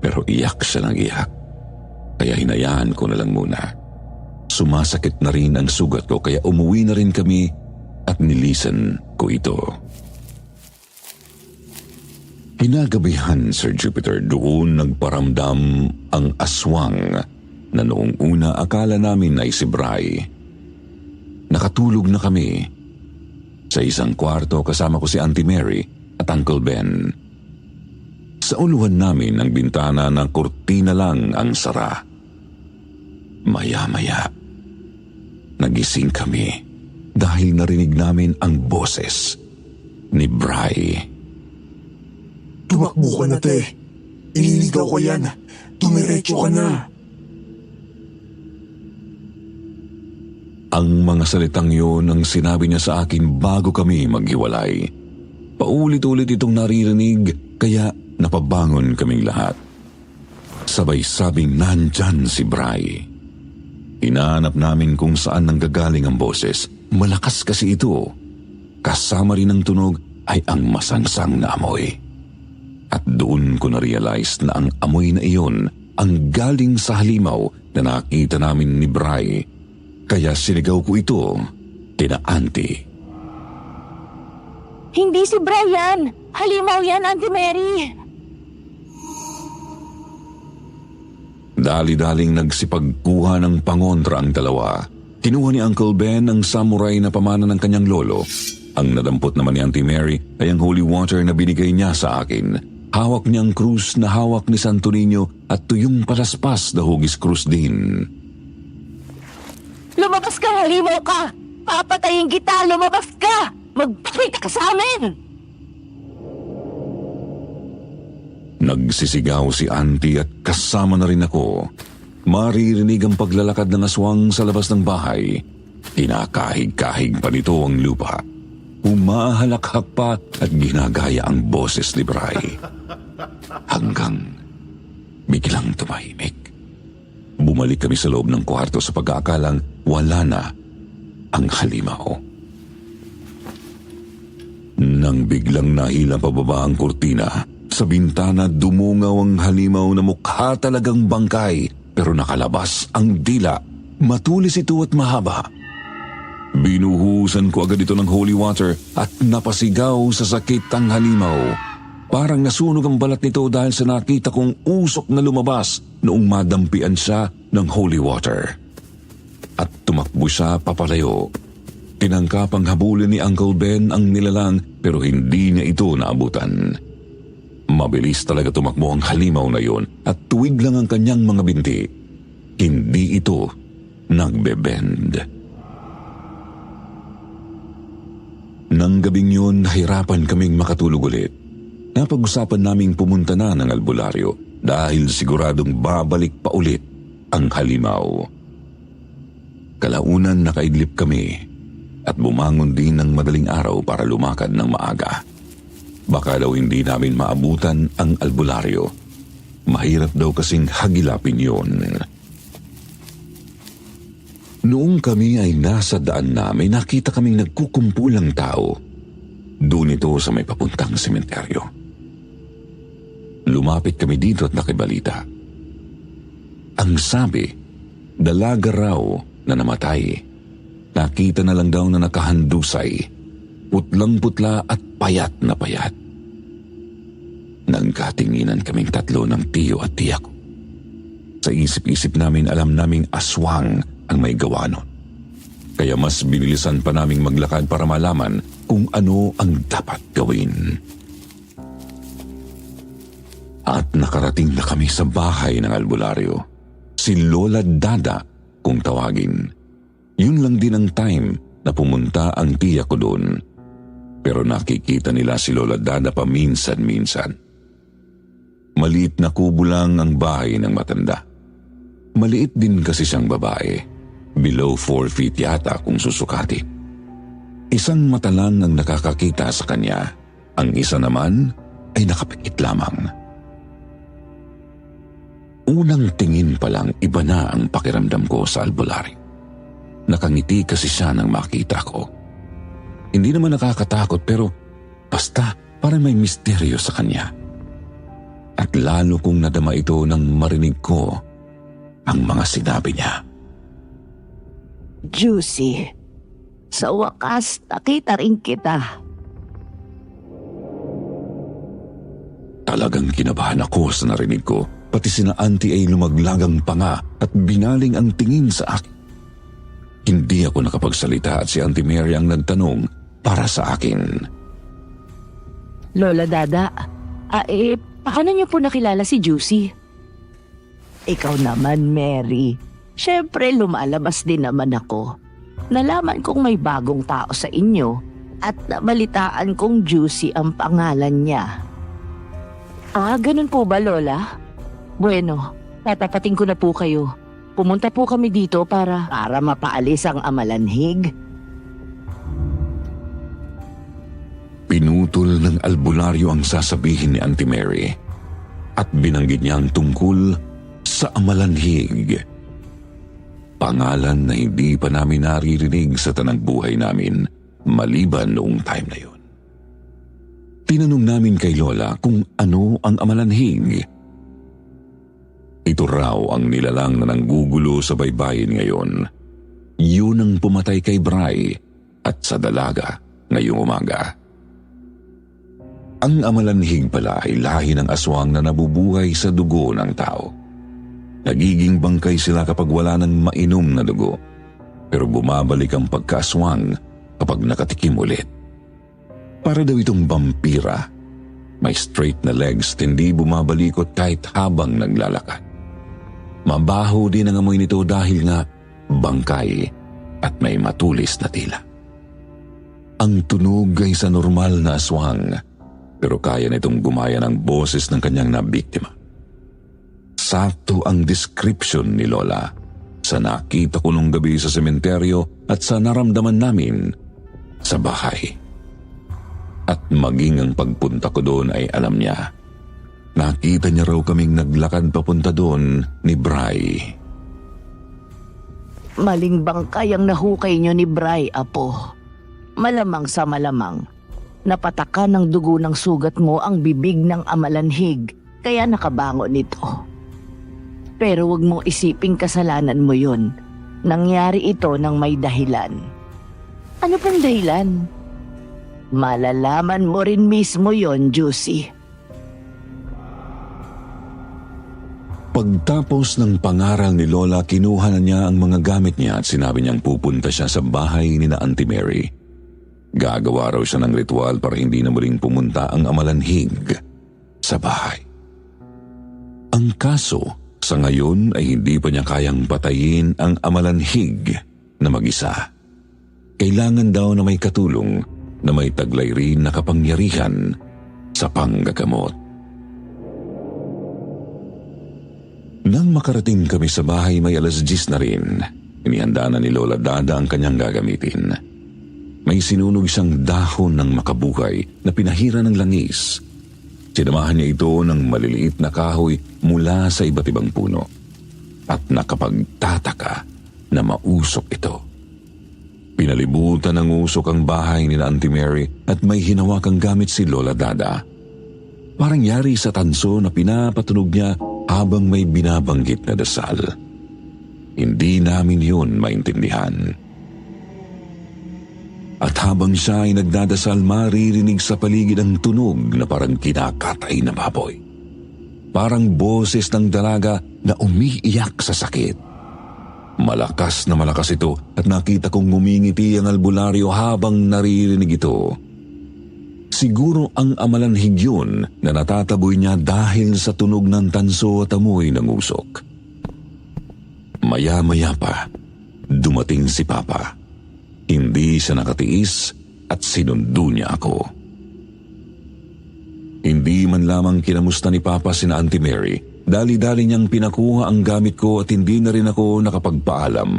Pero iyak siya ng iyak. Kaya hinayaan ko na lang muna. Sumasakit na rin ang sugat ko kaya umuwi na rin kami at nilisan ko ito. Kinagabihan, Sir Jupiter, doon nagparamdam ang aswang na noong una akala namin ay si Bri. nakatulog na kami. Sa isang kwarto kasama ko si Auntie Mary at Uncle Ben. Sa uluhan namin ang bintana ng kurtina lang ang sara. Maya-maya, nagising kami dahil narinig namin ang boses ni Bri. Tumakbo ka na, te. Iniligaw ko yan. Tumiretso ka na. Ang mga salitang yun ang sinabi niya sa akin bago kami maghiwalay. Paulit-ulit itong naririnig kaya napabangon kaming lahat. Sabay-sabing nandyan si Bri. Hinahanap namin kung saan nanggagaling ang boses. Malakas kasi ito. Kasama rin ng tunog ay ang masangsang na amoy. At doon ko na-realize na ang amoy na iyon ang galing sa halimaw na nakita namin ni Bri. Kaya sinigaw ko ito, kina Auntie. Hindi si Brian! Halimaw yan, Auntie Mary! Dali-daling nagsipagkuha ng pangontra ang dalawa. Kinuha ni Uncle Ben ang samurai na pamana ng kanyang lolo. Ang nadampot naman ni Auntie Mary ay ang holy water na binigay niya sa akin. Hawak niya ang krus na hawak ni Santo Niño at tuyong palaspas na hugis krus din. Lumabas ka, halimaw ka! Papatayin kita! Lumabas ka! Magpakita ka sa amin! Nagsisigaw si Auntie at kasama na rin ako. Maririnig ang paglalakad ng aswang sa labas ng bahay. Kinakahig-kahig pa nito ang lupa. Humahalakhak pa at ginagaya ang boses ni Bri. Hanggang biglang tumahimik. Bumalik kami sa loob ng kwarto sa pag-aakalang wala na ang halimaw. Nang biglang nahila pababa ang kurtina, sa bintana dumungaw ang halimaw na mukha talagang bangkay pero nakalabas ang dila. Matulis ito at mahaba. Binuhusan ko agad ito ng holy water at napasigaw sa sakit ang halimaw. Parang nasunog ang balat nito dahil sa nakita kong usok na lumabas noong madampian siya ng holy water. At tumakbo siya papalayo. Tinangkap ang habulin ni Uncle Ben ang nilalang pero hindi niya ito naabutan. Mabilis talaga tumakbo ang halimaw na yon at tuwid lang ang kanyang mga binti. Hindi ito nagbe-bend. Nang gabing yun, nahirapan kaming makatulog ulit. Napag-usapan naming pumunta na ng albularyo dahil siguradong babalik pa ulit ang halimaw. Kalaunan nakaidlip kami at bumangon din ng madaling araw para lumakad ng maaga. Baka daw hindi namin maabutan ang albularyo. Mahirap daw kasing hagilapin yun. Noong kami ay nasa daan na, may nakita kaming nagkukumpulang tao. Doon ito sa may papuntang sementeryo. Lumapit kami dito at nakibalita. Ang sabi, dalaga raw na namatay. Nakita na lang daw na nakahandusay. Putlang-putla at payat na payat. Nagkatinginan kaming tatlo ng tiyo at tiya ko. Sa isip-isip namin alam naming aswang ang may gawa nun. Kaya mas binilisan pa naming maglakad para malaman kung ano ang dapat gawin. At nakarating na kami sa bahay ng albularyo. Si Lola Dada kung tawagin. Yun lang din ang time na pumunta ang tiya ko doon. Pero nakikita nila si Lola Dada paminsan-minsan. Maliit na kubo lang ang bahay ng matanda. Maliit din kasi siyang babae. Below 4 feet yata kung susukati. Isang mata lang ang nakakakita sa kanya. Ang isa naman ay nakapikit lamang. Unang tingin pa lang iba na ang pakiramdam ko sa albularyo. Nakangiti kasi siya nang makita ko. Hindi naman nakakatakot pero basta parang may misteryo sa kanya. At lalo kong nadama ito nang marinig ko ang mga sinabi niya. Juicy, sa wakas nakita rin kita. Talagang kinabahan ako sa narinig ko. Pati sina Auntie ay lumaglagang panga at binaling ang tingin sa akin. Hindi ako nakapagsalita at si Auntie Mary ang nagtanong para sa akin. Lola Dada, paano niyo po nakilala si Juicy? Ikaw naman, Mary. Siyempre, lumalabas din naman ako. Nalaman kong may bagong tao sa inyo at nabalitaan kong Juicy ang pangalan niya. Ganun po ba, Lola? Bueno, tatapatin ko na po kayo. Pumunta po kami dito para mapaalis ang amalanhig. Pinutol ng albularyo ang sasabihin ni Auntie Mary at binanggit niya ang tungkol sa amalanhig. Pangalan na hindi pa namin naririnig sa tanang buhay namin maliban noong time na yun. Tinanong namin kay Lola kung ano ang amalanhig. Ito raw ang nilalang na nanggugulo sa baybayin ngayon. Yun ang pumatay kay Bri at sa dalaga ngayong umaga. Ang amalanhig pala ay lahi ng aswang na nabubuhay sa dugo ng tao. Nagiging bangkay sila kapag wala ng mainom na dugo, pero bumabalik ang pagkaaswang kapag nakatikim ulit. Para daw itong vampira, may straight na legs at hindi bumabalikot kahit habang naglalakad. Mabaho din ang amoy nito dahil nga bangkay at may matulis na tila. Ang tunog ay sa normal na aswang, pero kaya nitong gumaya ng boses ng kanyang nabiktima. Sakto ang description ni Lola sa nakita ko nung gabi sa sementeryo at sa naramdaman namin sa bahay. At maging ang pagpunta ko doon ay alam niya. Nakita niya raw kaming naglakad papunta doon ni Bri. Maling bangkay ang nahukay niyo ni Bri, Apo. Malamang sa malamang, napatakan ng dugo ng sugat mo ang bibig ng amalanhig, kaya nakabangon ito. Pero wag mong isiping kasalanan mo yun. Nangyari ito ng may dahilan. Ano pong dahilan? Malalaman mo rin mismo yon, Juicy. Pagtapos ng pangaral ni Lola, kinuha na niya ang mga gamit niya at sinabi niyang pupunta siya sa bahay ni na Auntie Mary. Gagawa raw siya ng ritual para hindi na muling pumunta ang amalanhig sa bahay. Ang kaso, sa ngayon ay hindi pa niya kayang patayin ang amalanhig na mag-isa. Kailangan daw na may katulong na may taglay rin na kapangyarihan sa panggagamot. Nang makarating kami sa bahay, may 10:00 na rin. Inihanda na ni Lola Dada ang kanyang gagamitin. May sinunog siyang dahon ng makabuhay na pinahira ng langis. Sinamahan niya ito ng maliliit na kahoy mula sa iba't ibang puno. At nakapagtataka na mausok ito. Pinalibutan ng usok ang bahay ni Auntie Mary at may hinawakang gamit si Lola Dada. Parang yari sa tanso na pinapatunog niya habang may binabanggit na dasal. Hindi namin yun maintindihan. At habang siya ay nagdadasal, maririnig sa paligid ang tunog na parang kinakatay na baboy. Parang boses ng dalaga na umiiyak sa sakit. Malakas na malakas ito at nakita kong ngumingiti ang albularyo habang naririnig ito. Siguro ang amalanhig yun na natataboy niya dahil sa tunog ng tanso at amoy ng usok. Maya-maya pa, dumating si Papa. Hindi siya nakatiis at sinundo niya ako. Hindi man lamang kinamusta ni Papa sina Auntie Mary. Dali-dali niyang pinakuha ang gamit ko at hindi na rin ako nakapagpaalam.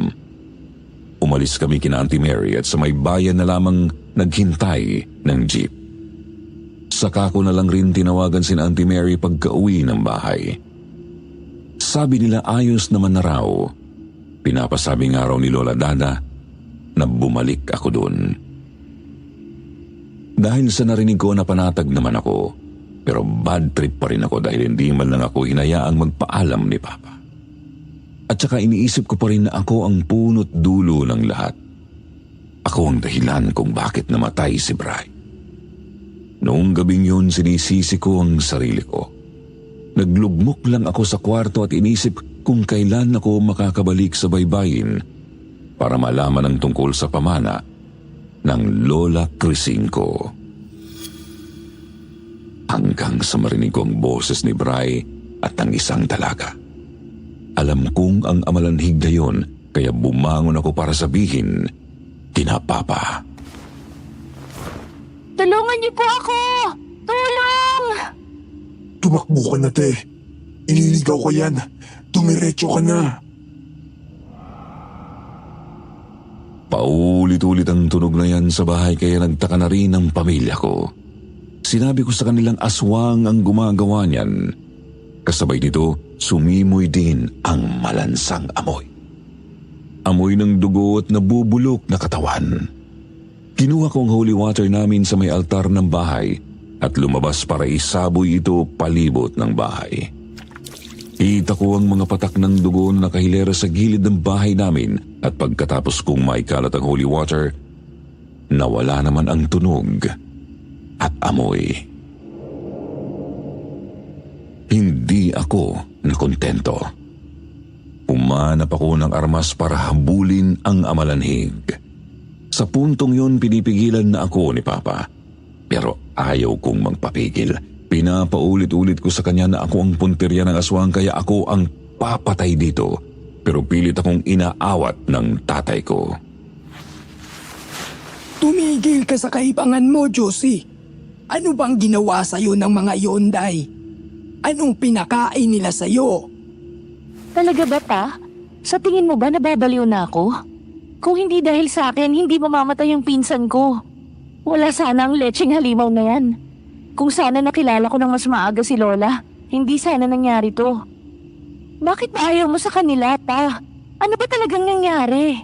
Umalis kami kina Auntie Mary at sa may bayan na lamang naghintay ng jeep. Saka ko na lang rin tinawagan si Auntie Mary pagka-uwi ng bahay. Sabi nila ayos naman na raw. Pinapasabi nga raw ni Lola Dada na bumalik ako doon. Dahil sa narinig ko na panatag naman ako, pero bad trip pa rin ako dahil hindi man lang ako hinayaang magpaalam ni Papa. At saka iniisip ko pa rin na ako ang punot dulo ng lahat. Ako ang dahilan kung bakit namatay si Bri. Noong gabing yun, sinisisi ko ang sarili ko. Naglugmok lang ako sa kwarto at inisip kung kailan ako makakabalik sa baybayin para malaman ang tungkol sa pamana ng Lola Crising ko. Hanggang sa marinig ko ang boses ni Bray at ng isang dalaga. Alam kong ang amalanhig na yon, kaya bumangon ako para sabihin, "Tina Papa." Tulungan niyo po ako! Tulong! Tumakbo ka na, te. Iniligaw ko yan. Tumiretso ka na. Paulit-ulit ang tunog na yan sa bahay kaya nagtaka na rin ang pamilya ko. Sinabi ko sa kanilang aswang ang gumagawa niyan. Kasabay nito, sumimoy din ang malansang amoy. Amoy ng dugo at nabubulok na katawan. Kinuha ko ang holy water namin sa may altar ng bahay at lumabas para isaboy ito palibot ng bahay. Kita ko ang mga patak ng dugo na nakahilera sa gilid ng bahay namin at pagkatapos kong maikalat ang holy water, nawala naman ang tunog at amoy. Hindi ako nakontento. Umanap ako ng armas para habulin ang amalanhig. Sa puntong yun, pinipigilan na ako ni Papa. Pero ayaw kong magpapigil. Pinapaulit-ulit ko sa kanya na ako ang punteriya ng aswang kaya ako ang papatay dito. Pero pilit akong inaawat ng tatay ko. Tumigil ka sa kaibangan mo, Josie. Ano bang ginawa sa'yo ng mga iyon, Day? Anong pinakain nila sa'yo? Talaga ba, Pa? Sa tingin mo ba nababaliw na ako? Kung hindi dahil sa akin, hindi mamamatay ang pinsan ko. Wala sana ang lecheng halimaw na yan. Kung sana nakilala ko ng mas maaga si Lola, hindi sana nangyari to. Bakit ba ayaw mo sa kanila, Pa? Ano ba talagang nangyari?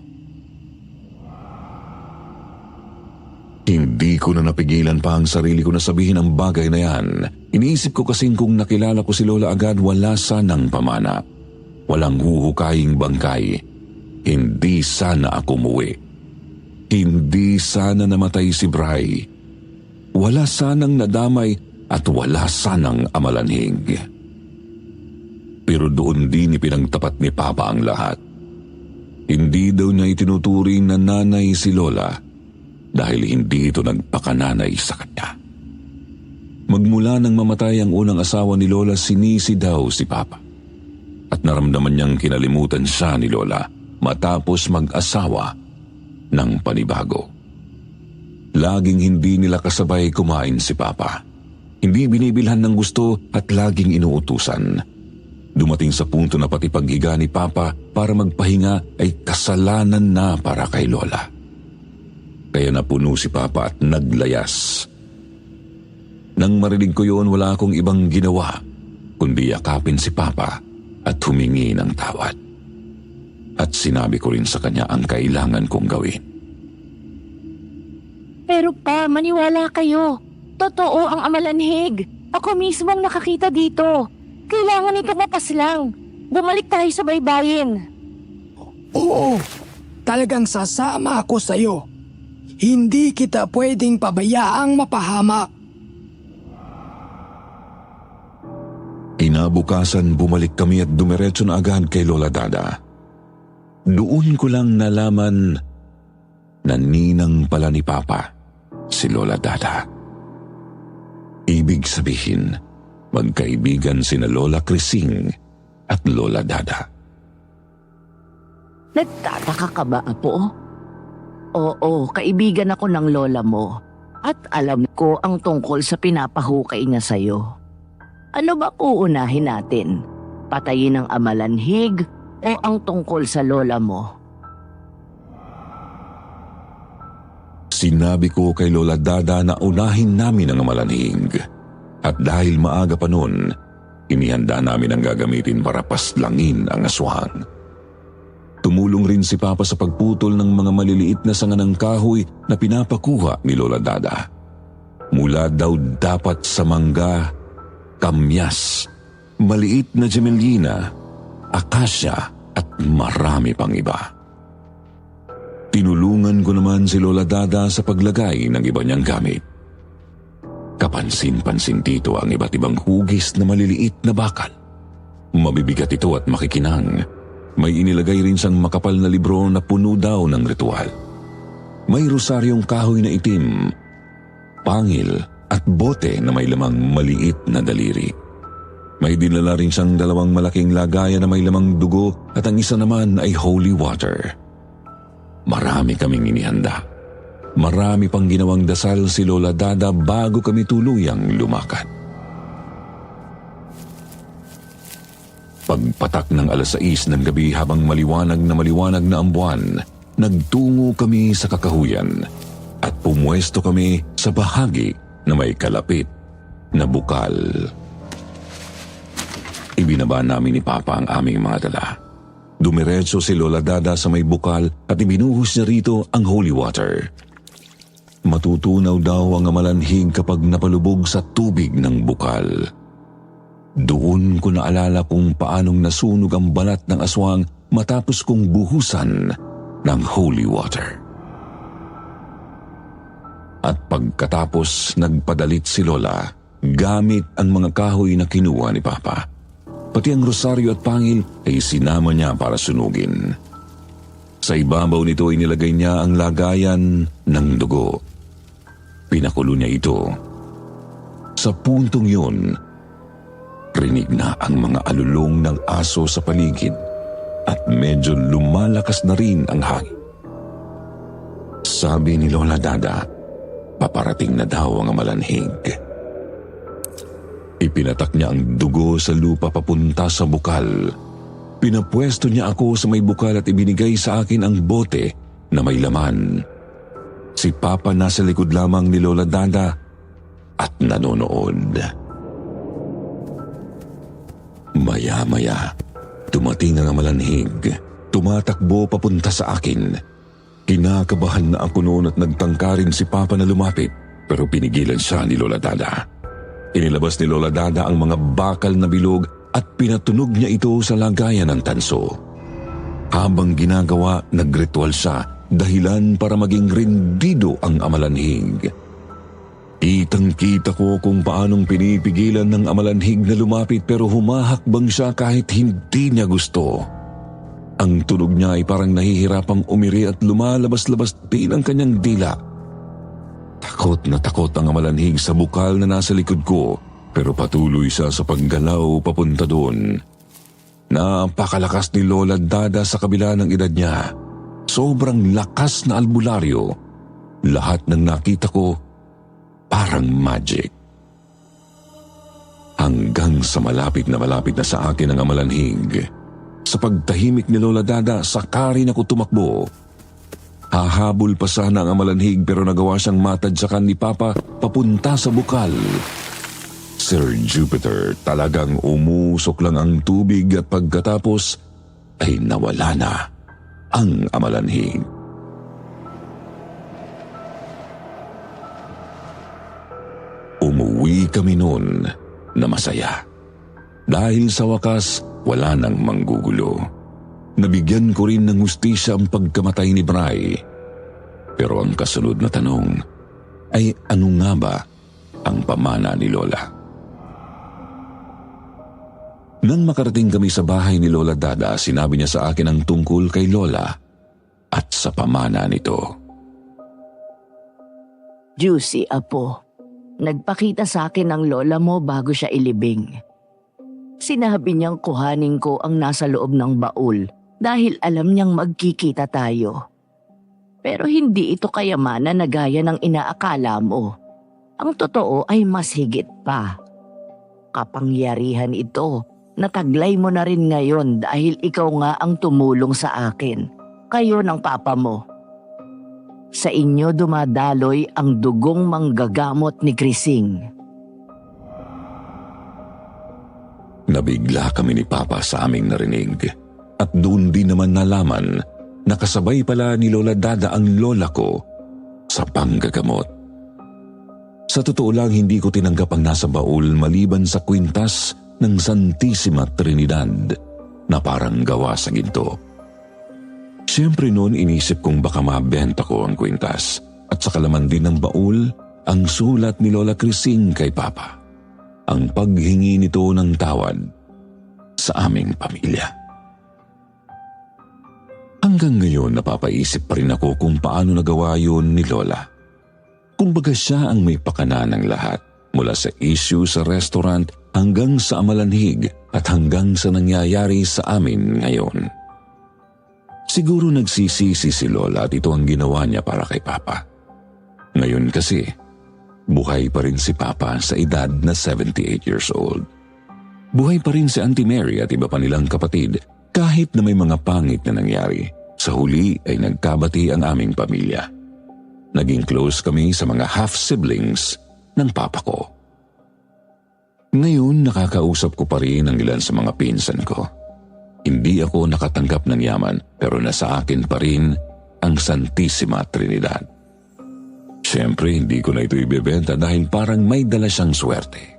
Hindi ko na napigilan pa ang sarili ko na sabihin ang bagay na yan. Iniisip ko kasing kung nakilala ko si Lola agad, wala sanang pamana. Walang huhukaying bangkay. Hindi sana ako muwi. Hindi sana namatay si Bray. Wala sanang nadamay at wala sanang amalanhig. Pero doon din ipinagtapat ni Papa ang lahat. Hindi daw niya itinuturing na nanay si Lola dahil hindi ito nagpakananay sa kanya. Magmula nang mamatay ang unang asawa ni Lola, sinisi daw si Papa. At naramdaman niyang kinalimutan siya ni Lola matapos mag-asawa ng panibago. Laging hindi nila kasabay kumain si Papa. Hindi binibilhan ng gusto at laging inuutusan. Dumating sa punto na pati paghiga ni Papa para magpahinga ay kasalanan na para kay Lola. Kaya napuno si Papa at naglayas. Nang marinig ko yun, wala akong ibang ginawa kundi yakapin si Papa at humingi ng tawad. At sinabi ko rin sa kanya ang kailangan kong gawin. Pero Pa, maniwala kayo. Totoo ang amalanhig. Ako mismo ang nakakita dito. Kailangan ito mapaslang. Bumalik tayo sa baybayin. Oo, talagang sasama ako sa'yo. Hindi kita pwedeng pabayaang mapahamak. Kinabukasan, bumalik kami at dumiretso na agad kay Lola Dada. Doon ko lang nalaman na ninang pala ni Papa si Lola Dada. Ibig sabihin, magkaibigan sina Lola Crising at Lola Dada. Nagtataka ka ba, Apo? Oo, kaibigan ako ng lola mo. At alam ko ang tungkol sa pinapahukay niya sa'yo. Ano ba uunahin natin? Patayin ang amalanhig o ang tungkol sa lola mo? Sinabi ko kay Lola Dada na unahin namin ang amalanhig. At dahil maaga pa noon, inihanda namin ang gagamitin para paslangin ang aswang. Tumulong rin si Papa sa pagputol ng mga maliliit na sanga ng kahoy na pinapakuha ni Lola Dada. Mula daw dapat sa mangga, kamyas, maliit na gemelina, akasya at marami pang iba. Tinulungan ko naman si Lola Dada sa paglagay ng iba niyang gamit. Kapansin-pansin dito ang iba't ibang hugis na maliliit na bakal. Mabibigat ito at makikinang. May inilagay rin siyang makapal na libro na puno daw ng ritual. May rosaryong kahoy na itim, pangil at bote na may lamang maliit na daliri. May dinala rin siyang 2 malaking lagayan na may lamang dugo at ang isa naman ay holy water. Marami kaming inihanda. Marami pang ginawang dasal si Lola Dada bago kami tuluyang lumakad. Pagpatak ng 6:00 ng gabi habang maliwanag na ang buwan, nagtungo kami sa kakahuyan at pumwesto kami sa bahagi na may kalapit na bukal. Ibinaba namin ni Papa ang aming mga dala. Dumiretso si Lola Dada sa may bukal at ibinuhos niya rito ang holy water. Matutunaw daw ang amalanhig kapag napalubog sa tubig ng bukal. Doon ko naalala kung paanong nasunog ang balat ng aswang matapos kong buhusan ng holy water. At pagkatapos nagpadalit si Lola gamit ang mga kahoy na kinuha ni Papa. Pati ang rosaryo at pangil ay sinama niya para sunugin. Sa ibabaw nito inilagay niya ang lagayan ng dugo. Pinakulo niya ito. Sa puntong yun, rinig na ang mga alulong ng aso sa paligid at medyo lumalakas na rin ang hangin. Sabi ni Lola Dada, paparating na daw ang amalanhig. Ipinatak niya ang dugo sa lupa papunta sa bukal. Pinapwesto niya ako sa may bukal at ibinigay sa akin ang bote na may laman. Si Papa nasa likod lamang ni Lola Dada at nanonood. Maya-maya, dumating ang amalanhig. Tumatakbo papunta sa akin. Kinakabahan na ako noon at nagtangka rin si Papa na lumapit pero pinigilan siya ni Lola Dada. Inilabas ni Lola Dada ang mga bakal na bilog at pinatunog niya ito sa lagayan ng tanso. Habang ginagawa, nagritual siya dahilan para maging rendido ang amalanhig. Kitang-kita ko kung paanong pinipigilan ng amalanhig na lumapit pero humahakbang siya kahit hindi niya gusto. Ang tunog niya ay parang nahihirapang umiri at lumalabas-labas din ang kanyang dila. Takot na takot ang amalanhig sa bukal na nasa likod ko pero patuloy siya sa paggalaw papunta doon. Napakalakas ni Lola Dada sa kabila ng edad niya. Sobrang lakas na albularyo. Lahat ng nakita ko parang magic. Hanggang sa malapit na sa akin ang amalanhig. Sa pagtahimik ni Lola Dada, saka rin ako tumakbo. Hahabol pa sana ang amalanhig pero nagawa siyang matadyakan ni Papa papunta sa bukal. Sir Jupiter, talagang umusok lang ang tubig at pagkatapos ay nawala na ang amalanhig. Umuwi kami noon na masaya. Dahil sa wakas, wala nang manggugulo. Nabigyan ko rin ng hustisya ang pagkamatay ni Bray. Pero ang kasunod na tanong ay ano nga ba ang pamana ni Lola? Nang makarating kami sa bahay ni Lola Dada, sinabi niya sa akin ang tungkol kay Lola at sa pamana nito. Juicy, Apo. Nagpakita sa akin ang lola mo bago siya ilibing. Sinabi niyang kuhanin ko ang nasa loob ng baul dahil alam niyang magkikita tayo. Pero hindi ito kayamanan na gaya ng inaakala mo. Ang totoo ay mas higit pa. Kapangyarihan ito. Nataglay mo na rin ngayon dahil ikaw nga ang tumulong sa akin. Kayo ng papa mo. Sa inyo dumadaloy ang dugong manggagamot ni Krising. Nabigla kami ni Papa sa aming narinig. At doon din naman nalaman na kasabay pala ni Lola Dada ang lola ko sa panggagamot. Sa totoo lang, hindi ko tinanggap ang nasa baul maliban sa kwintas ng Santissima Trinidad na parang gawa sa ginto. Siyempre noon inisip kong baka mabenta ko ang kwintas at sa kalaman din ng baul ang sulat ni Lola Krising kay Papa. Ang paghingi nito ng tawad sa aming pamilya. Hanggang ngayon napapaisip pa rin ako kung paano nagawa yun ni Lola. Kumbaga siya ang may pakana ng lahat, mula sa issue sa restaurant hanggang sa amalanhig at hanggang sa nangyayari sa amin ngayon. Siguro nagsisisi si Lola at ito ang ginawa niya para kay Papa. Ngayon kasi, buhay pa rin si Papa sa edad na 78 years old. Buhay pa rin si Auntie Mary at iba pa nilang kapatid kahit na may mga pangit na nangyari. Sa huli ay nagkabati ang aming pamilya. Naging close kami sa mga half-siblings ng Papa ko. Ngayon nakakausap ko pa rin ang ilan sa mga pinsan ko. Hindi ako nakatanggap ng yaman pero nasa akin pa rin ang Santissima Trinidad. Siyempre hindi ko na ito ibebenta dahil parang may dala siyang swerte.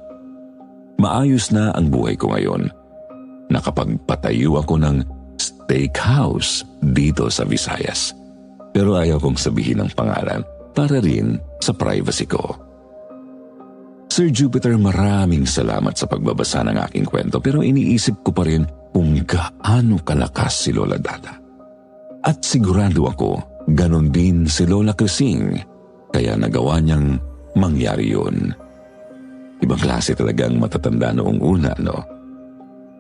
Maayos na ang buhay ko ngayon. Nakapagpatayo ako ng steakhouse dito sa Visayas. Pero ayaw kong sabihin ang pangalan para rin sa privacy ko. Sir Jupiter, maraming salamat sa pagbabasa ng aking kwento pero iniisip ko pa rin kung gaano kalakas si Lola Dada. At sigurado ako, ganon din si Lola Crising, kaya nagawa niyang mangyari yun. Ibang klase talagang matatanda noong una, no?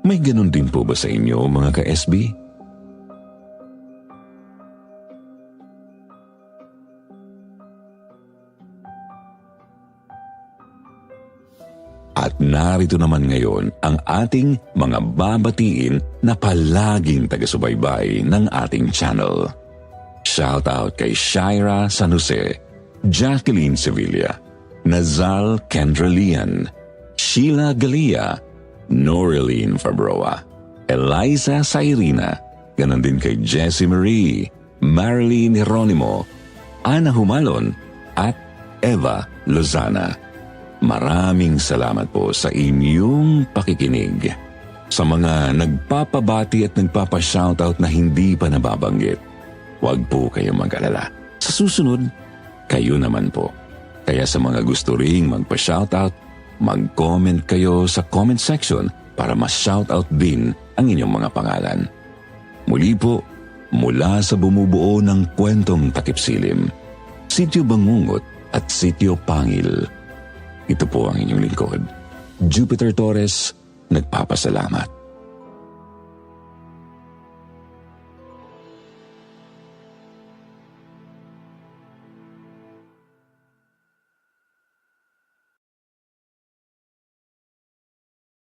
May ganon din po ba sa inyo, mga ka-SB? At narito naman ngayon ang ating mga babatiin na palaging taga-subaybay ng ating channel. Shout out kay Shaira San Jose, Jacqueline Sevilla, Nazal Kendralian, Sheila Galia, Noreline Fabroa, Eliza Sairina, ganon din kay Jessie Marie, Marilyn Hieronimo, Ana Humalon, at Eva Lozana. Maraming salamat po sa inyong pakikinig. Sa mga nagpapabati at nagpapa-shoutout na hindi pa nababanggit, huwag po kayong mag-alala. Sa susunod, kayo naman po. Kaya sa mga gusto ring magpa-shoutout, mag-comment kayo sa comment section para ma-shoutout din ang inyong mga pangalan. Muli po, mula sa bumubuo ng kwentong takipsilim, Sitio Bangungot at Sitio Pangil. Ito po ang inyong lingkod, Jupiter Torres, nagpapasalamat.